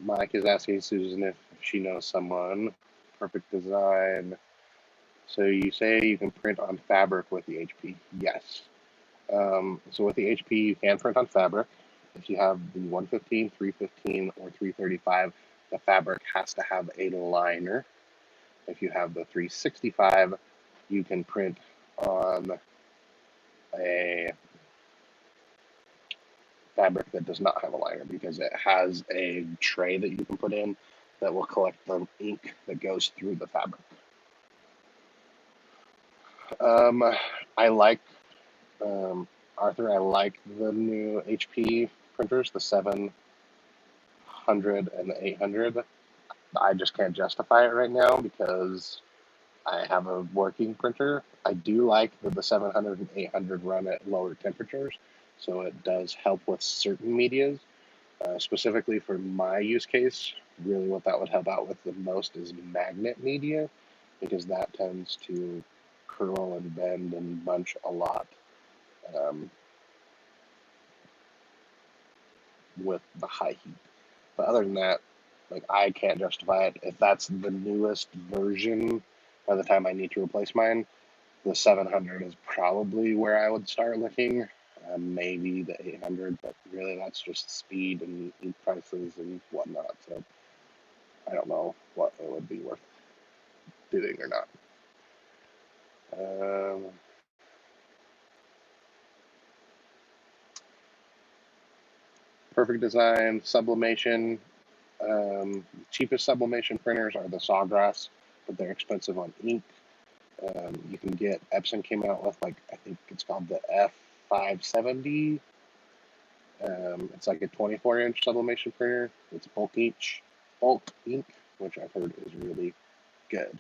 Mike is asking Susan if she knows someone. Perfect design. So you say you can print on fabric with the HP? Yes. So with the HP, you can print on fabric. If you have the 115, 315, or 335, the fabric has to have a liner. If you have the 365, you can print on a fabric that does not have a liner because it has a tray that you can put in that will collect the ink that goes through the fabric. Um, I like Arthur. I like the new HP printers, the 700 and the 800. I just can't justify it right now because I have a working printer. I do like that the 700 and 800 run at lower temperatures, so it does help with certain medias. Specifically for my use case, really what that would help out with the most is magnet media, because that tends to curl and bend and bunch a lot um, with the high heat. But other than that, like I can't justify it. If that's the newest version, by the time I need to replace mine, the 700 is probably where I would start looking. maybe the 800, but really that's just speed and prices and whatnot. So I don't know what it would be worth doing or not. Perfect design, sublimation. Cheapest sublimation printers are the Sawgrass, but they're expensive on ink. You can get, Epson came out with, like, I think it's called the F570. It's like a 24-inch sublimation printer. It's bulk ink, which I've heard is really good.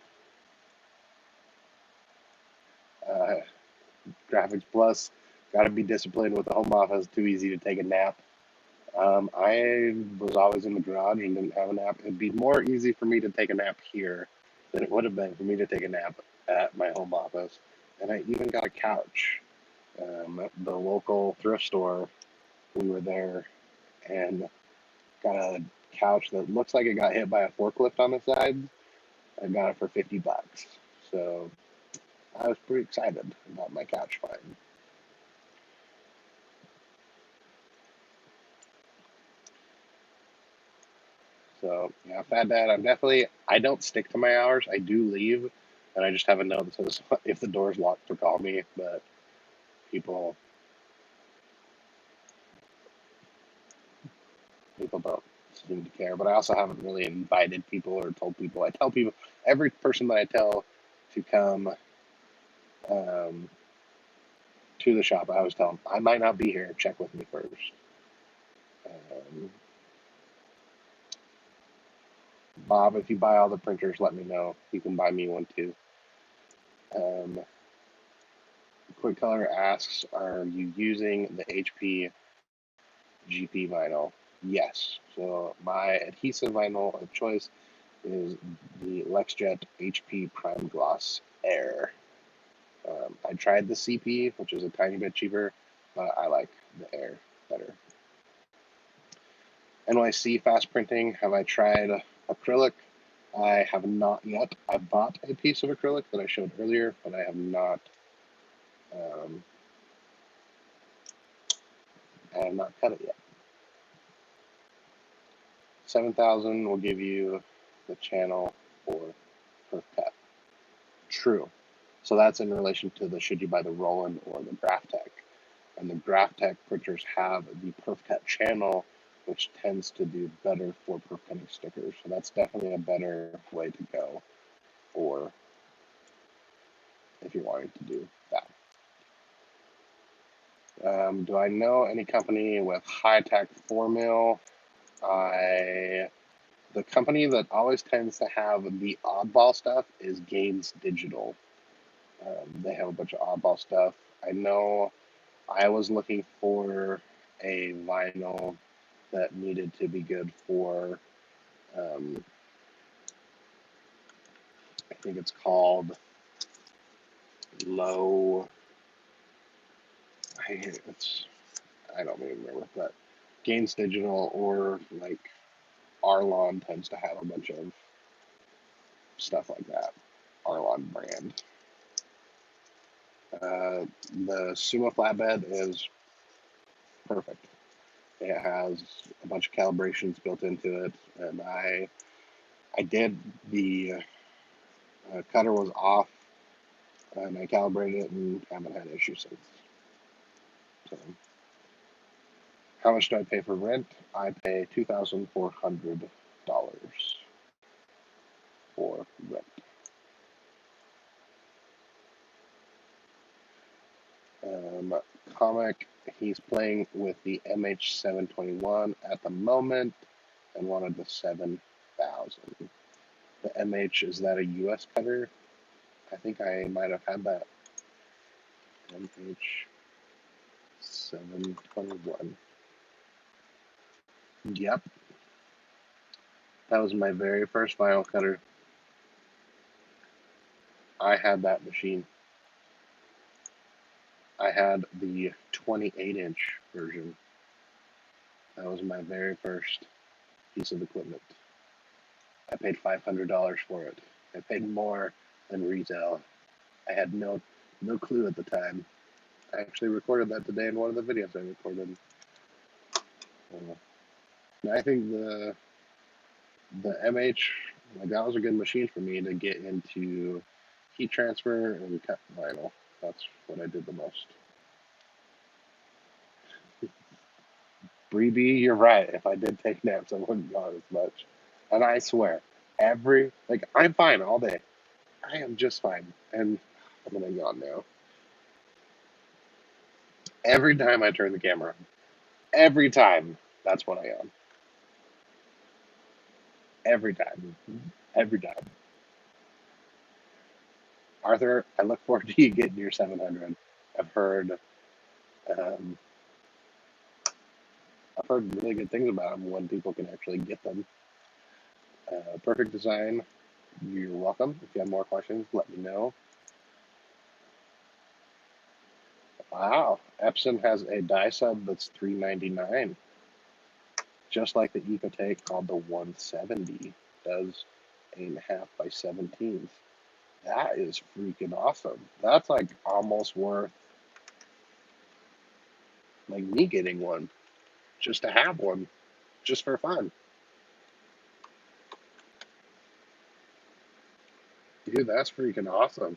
Graphics Plus, got to be disciplined with the home office. Too easy to take a nap. I was always in the garage and didn't have a nap. It'd be more easy for me to take a nap here than it would have been for me to take a nap at my home office. And I even got a couch. At the local thrift store, we were there and got a couch that looks like it got hit by a forklift on the side. I got it for $50. So I was pretty excited about my couch find. So yeah, Fat Dad, I don't stick to my hours. I do leave, and I just have a note that says if the door's locked to call me, but people don't seem to care. But I also haven't really invited people or told people. I tell people, every person that I tell to come to the shop, I always tell them, I might not be here. Check with me first. Bob, if you buy all the printers, let me know. You can buy me one too. Quick Color asks, are you using the HP GP vinyl? Yes. So my adhesive vinyl of choice is the LexJet HP Prime Gloss Air. I tried the CP, which is a tiny bit cheaper, but I like the Air better. NYC Fast Printing, have I tried acrylic? I have not yet. I bought a piece of acrylic that I showed earlier, but I have not cut it yet. 7,000 will give you the channel for perf cut. True. So that's in relation to the should you buy the Roland or the Graphtec. And the Graphtec printers have the perf cut channel, which tends to do better for perf cutting stickers. So that's definitely a better way to go for if you're wanting to do that. Do I know any company with high-tech 4 mil? The company that always tends to have the oddball stuff is Gaines Digital. They have a bunch of oddball stuff. I know I was looking for a vinyl that needed to be good for, I think it's called Low. I don't even remember, but Gaines Digital or like Arlon tends to have a bunch of stuff like that. Arlon brand. The Summa flatbed is perfect. It has a bunch of calibrations built into it, and I did the cutter was off, and I calibrated it and haven't had issues since. So, how much do I pay for rent? I pay $2,400 for rent. Comic, he's playing with the MH721 at the moment and wanted the 7,000. The MH, is that a US cutter? I think I might have had that. MH721. Yep. That was my very first vinyl cutter. I had that machine. I had the 28-inch version. That was my very first piece of equipment. I paid $500 for it. I paid more than retail. I had no clue at the time. I actually recorded that today in one of the videos I recorded. I think the MH, like that was a good machine for me to get into heat transfer and cut vinyl. That's what I did the most. Bree B, you're right. If I did take naps, I wouldn't yawn as much. And I swear, I'm fine all day. I am just fine. And I'm gonna yawn now. Every time I turn the camera on, every time, that's when I yawn. Every time. Every time. Arthur, I look forward to you getting your 700. I've heard, um, I've heard really good things about them when people can actually get them. Perfect design. You're welcome. If you have more questions, let me know. Wow, Epson has a die sub that's $3.99, just like the Ecotake called the 170 does 8.5 by 17. That is freaking awesome. That's like almost worth like me getting one just to have one, just for fun. Dude, that's freaking awesome.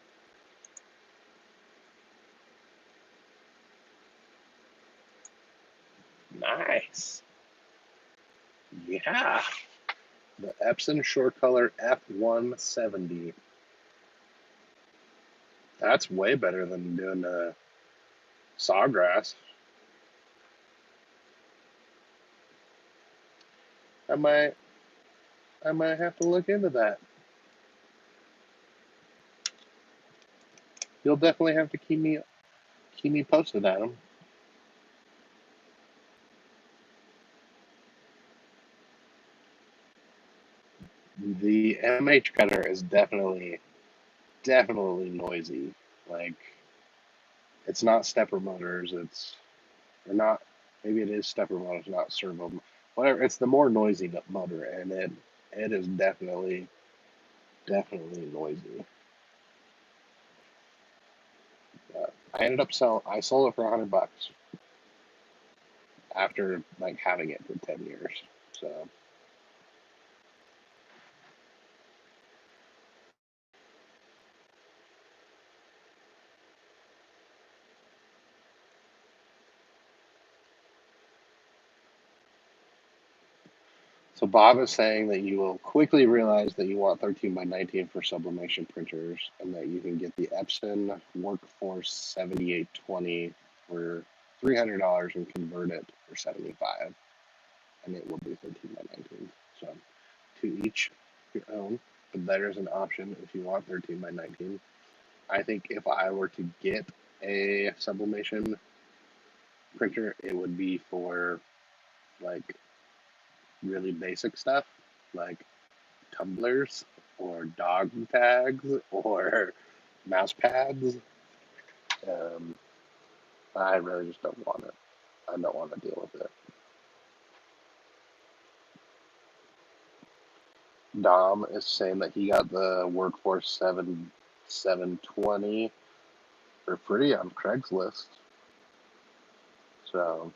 Nice. Yeah. The Epson Short Color F170. That's way better than doing sawgrass. I might I might have to look into that. You'll definitely have to keep me posted, Adam. The MH cutter is definitely noisy. Like it's not stepper motors. It's or not. Maybe it is stepper motors, not servo. Whatever. It's the more noisy motor, and it is definitely noisy. I ended up I sold it for $100 after like having it for 10 years. So So Bob is saying that you will quickly realize that you want 13 by 19 for sublimation printers, and that you can get the Epson Workforce 7820 for $300 and convert it for 75, and it will be 13 by 19. So to each your own, but there is an option if you want 13 by 19. I think if I were to get a sublimation printer, it would be for like really basic stuff, like tumblers or dog tags or mouse pads. Um, I really just don't want it. I don't want to deal with it. Dom is saying that he got the Workforce 720 for free on Craigslist. So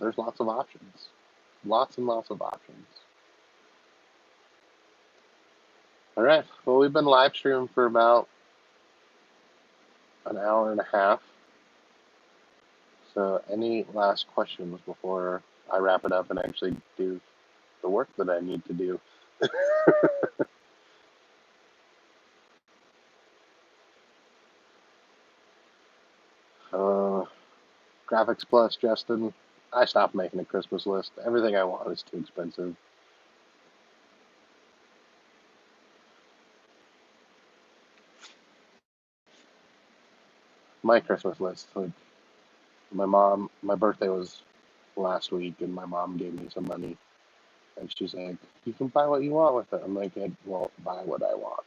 there's lots of options. Lots and lots of options. All right. Well, we've been live streaming for about an hour and a half. So, any last questions before I wrap it up and actually do the work that I need to do? uh, Graphics Plus, Justin. I stopped making a Christmas list. Everything I want is too expensive. My Christmas list, like my birthday was last week, and my mom gave me some money, and she's like, "You can buy what you want with it." I'm like, "I won't buy what I want."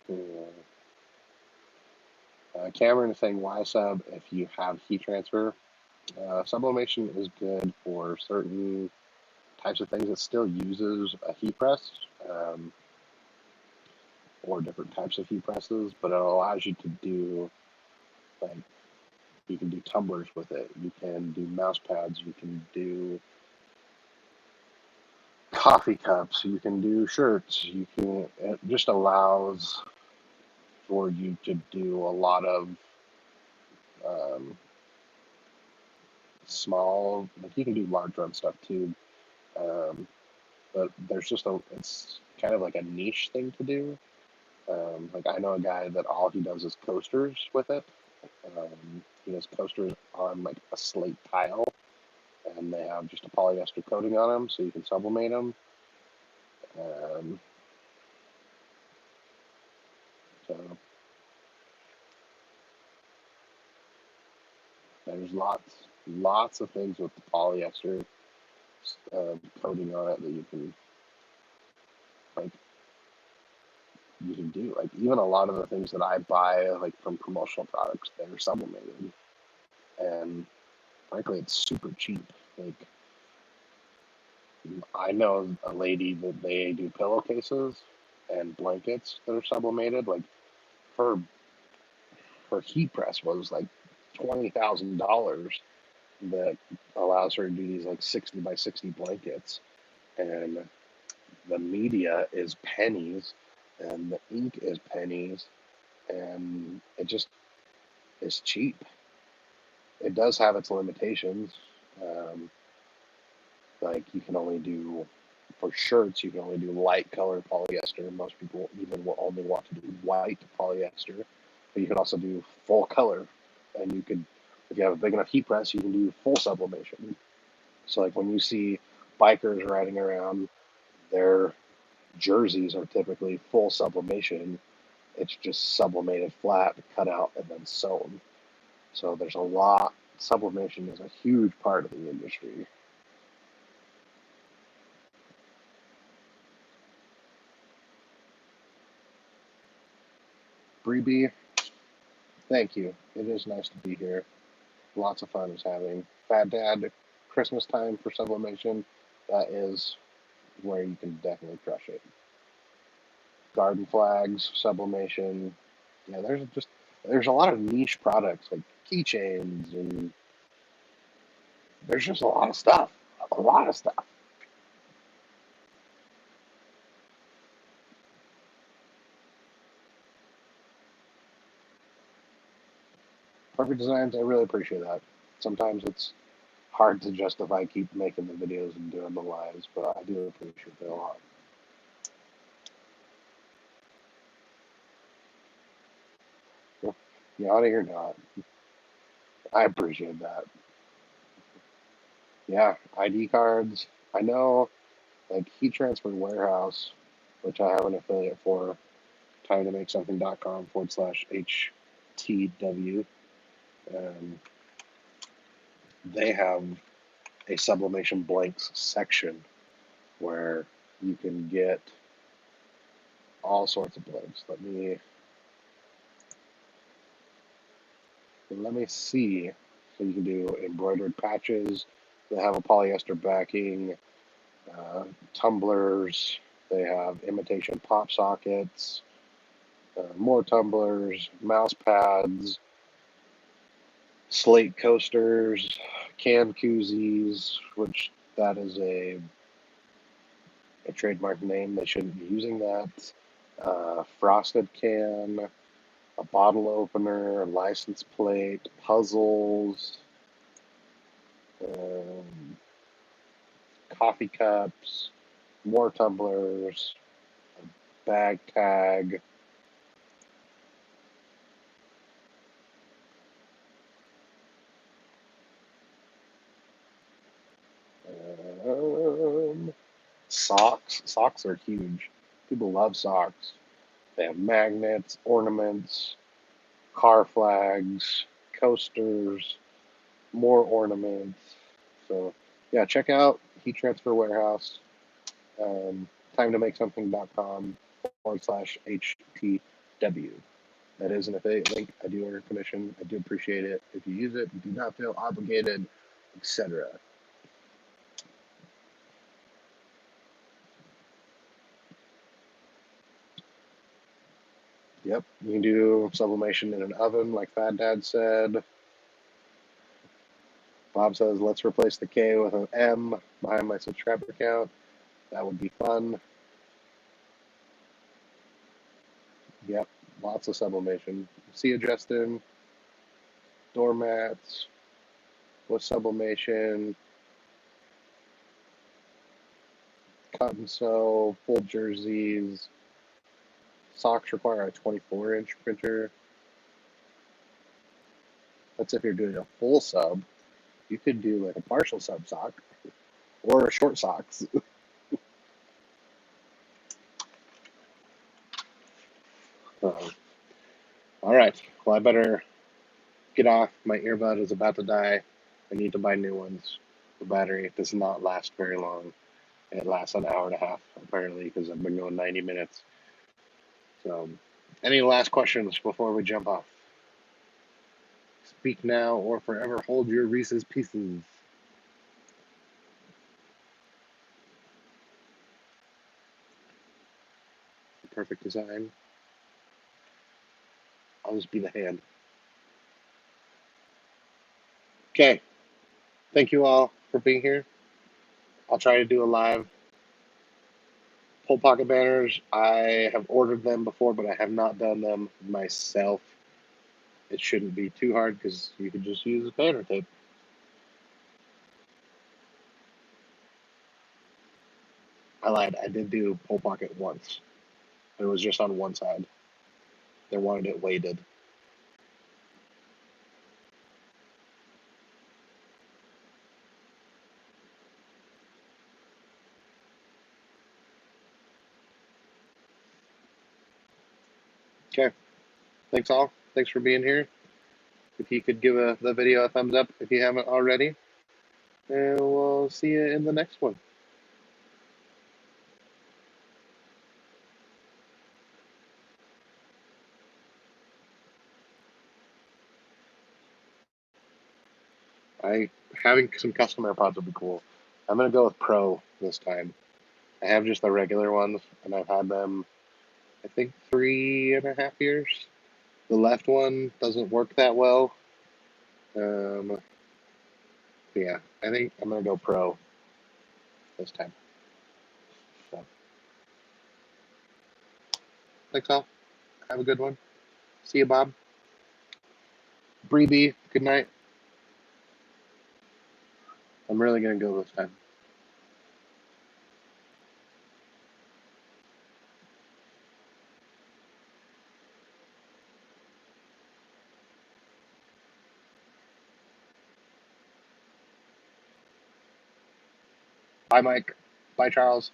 Yeah. Cameron is saying, "Why sub if you have heat transfer?" Sublimation is good for certain types of things. It still uses a heat press. Um, 4 different types of heat presses, but it allows you to do, like, you can do tumblers with it. You can do mouse pads. You can do coffee cups. You can do shirts. It just allows for you to do a lot of um, small, like you can do large run stuff too. Um, but it's kind of like a niche thing to do. Like I know a guy that all he does is coasters with it. He does coasters on like a slate tile, and they have just a polyester coating on them, so you can sublimate them. Um, so there's lots of things with the polyester coating on it that like you can do. Like even a lot of the things that I buy like from promotional products, they're sublimated, and frankly, it's super cheap. Like I know a lady that they do pillowcases and blankets that are sublimated. Like her her heat press was like $20,000 that allows her to do these like 60 by 60 blankets, and the media is pennies and the ink is pennies, and it just is cheap. It does have its limitations. Um, like you can only do for shirts, you can only do light color polyester. Most people even will only want to do white polyester, but you can also do full color, and you could, if you have a big enough heat press, you can do full sublimation. So like when you see bikers riding around, their jerseys are typically full sublimation. It's just sublimated flat, cut out, and then sewn. So there's a lot. Sublimation is a huge part of the industry. Bree, thank you. It is nice to be here. Lots of fun is having. Fat Dad, Christmas time for sublimation, that is where you can definitely crush it. Garden flags, sublimation. Yeah, there's a lot of niche products like keychains, and there's just a lot of stuff. A lot of stuff. Perfect designs, I really appreciate that. Sometimes it's hard to justify keep making the videos and doing the lives, but I do appreciate it a lot. Yachting or not, I appreciate that. Yeah, ID cards. I know, like Heat Transfer Warehouse, which I have an affiliate for, time-to-make-something.com/HTW. Um, they have a sublimation blanks section where you can get all sorts of blanks. Let me see. So you can do embroidered patches that have a polyester backing, tumblers. They have imitation pop sockets, more tumblers, mouse pads, slate coasters, can koozies, which that is a trademark name. They shouldn't be using that. Frosted can, a bottle opener, a license plate, puzzles, um, coffee cups, more tumblers, bag tag. Um, Socks. Socks are huge. People love socks. They have magnets, ornaments, car flags, coasters, more ornaments. So, yeah, check out Heat Transfer Warehouse. Time-to-make-something.com/HTW. That is an affiliate link. I do earn commission. I do appreciate it. If you use it, you do not feel obligated, etc. Yep, you can do sublimation in an oven, like Fat Dad said. Bob says, let's replace the K with an M behind my subscriber count. That would be fun. Yep, lots of sublimation. See you, Justin. Doormats with sublimation. Cut and sew, full jerseys. Socks require a 24-inch printer. That's if you're doing a full sub. You could do like a partial sub sock or short socks. All right. Well, I better get off. My earbud is about to die. I need to buy new ones. The battery does not last very long. It lasts an hour and a half, apparently, because I've been going 90 minutes. So, any last questions before we jump off? Speak now or forever hold your Reese's Pieces. Perfect design. I'll just be the hand. Okay. Thank you all for being here. I'll try to do a live. Pull pocket banners, I have ordered them before, but I have not done them myself. It shouldn't be too hard because you could just use banner tape. I lied. I did do pull pocket once. It was just on one side. They wanted it weighted. Okay. Thanks all. Thanks for being here. If you could give the video a thumbs up if you haven't already. And we'll see you in the next one. Having some custom AirPods would be cool. I'm gonna go with Pro this time. I have just the regular ones, and I've had them, I think, 3.5 years. The left one doesn't work that well. Yeah, I think I'm gonna go Pro this time. So, thanks all. Have a good one. See you, Bob. Bree, good night. I'm really gonna go this time. Bye, Mike. Bye, Charles.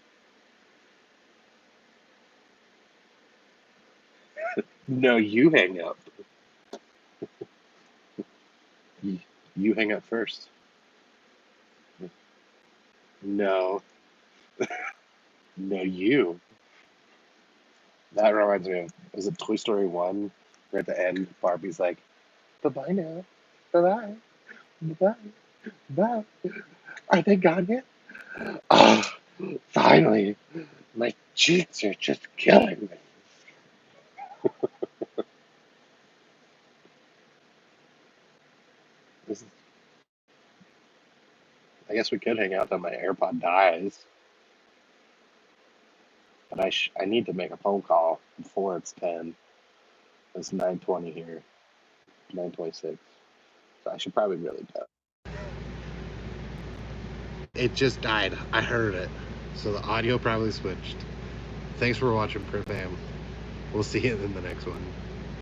No, you hang up. You hang up first. No, no, you. That reminds me of, was it Toy Story 1? Where at the end, Barbie's like, bye-bye now. Bye-bye. Bye-bye. Bye. Are they gone yet? Oh, finally. My cheeks are just killing me. I guess we could hang out till my AirPod dies. But I need to make a phone call before it's 10. It's 9:20 here. 9:26. So I should probably really go. It just died. I heard it. So the audio probably switched. Thanks for watching, Fam. We'll see you in the next one.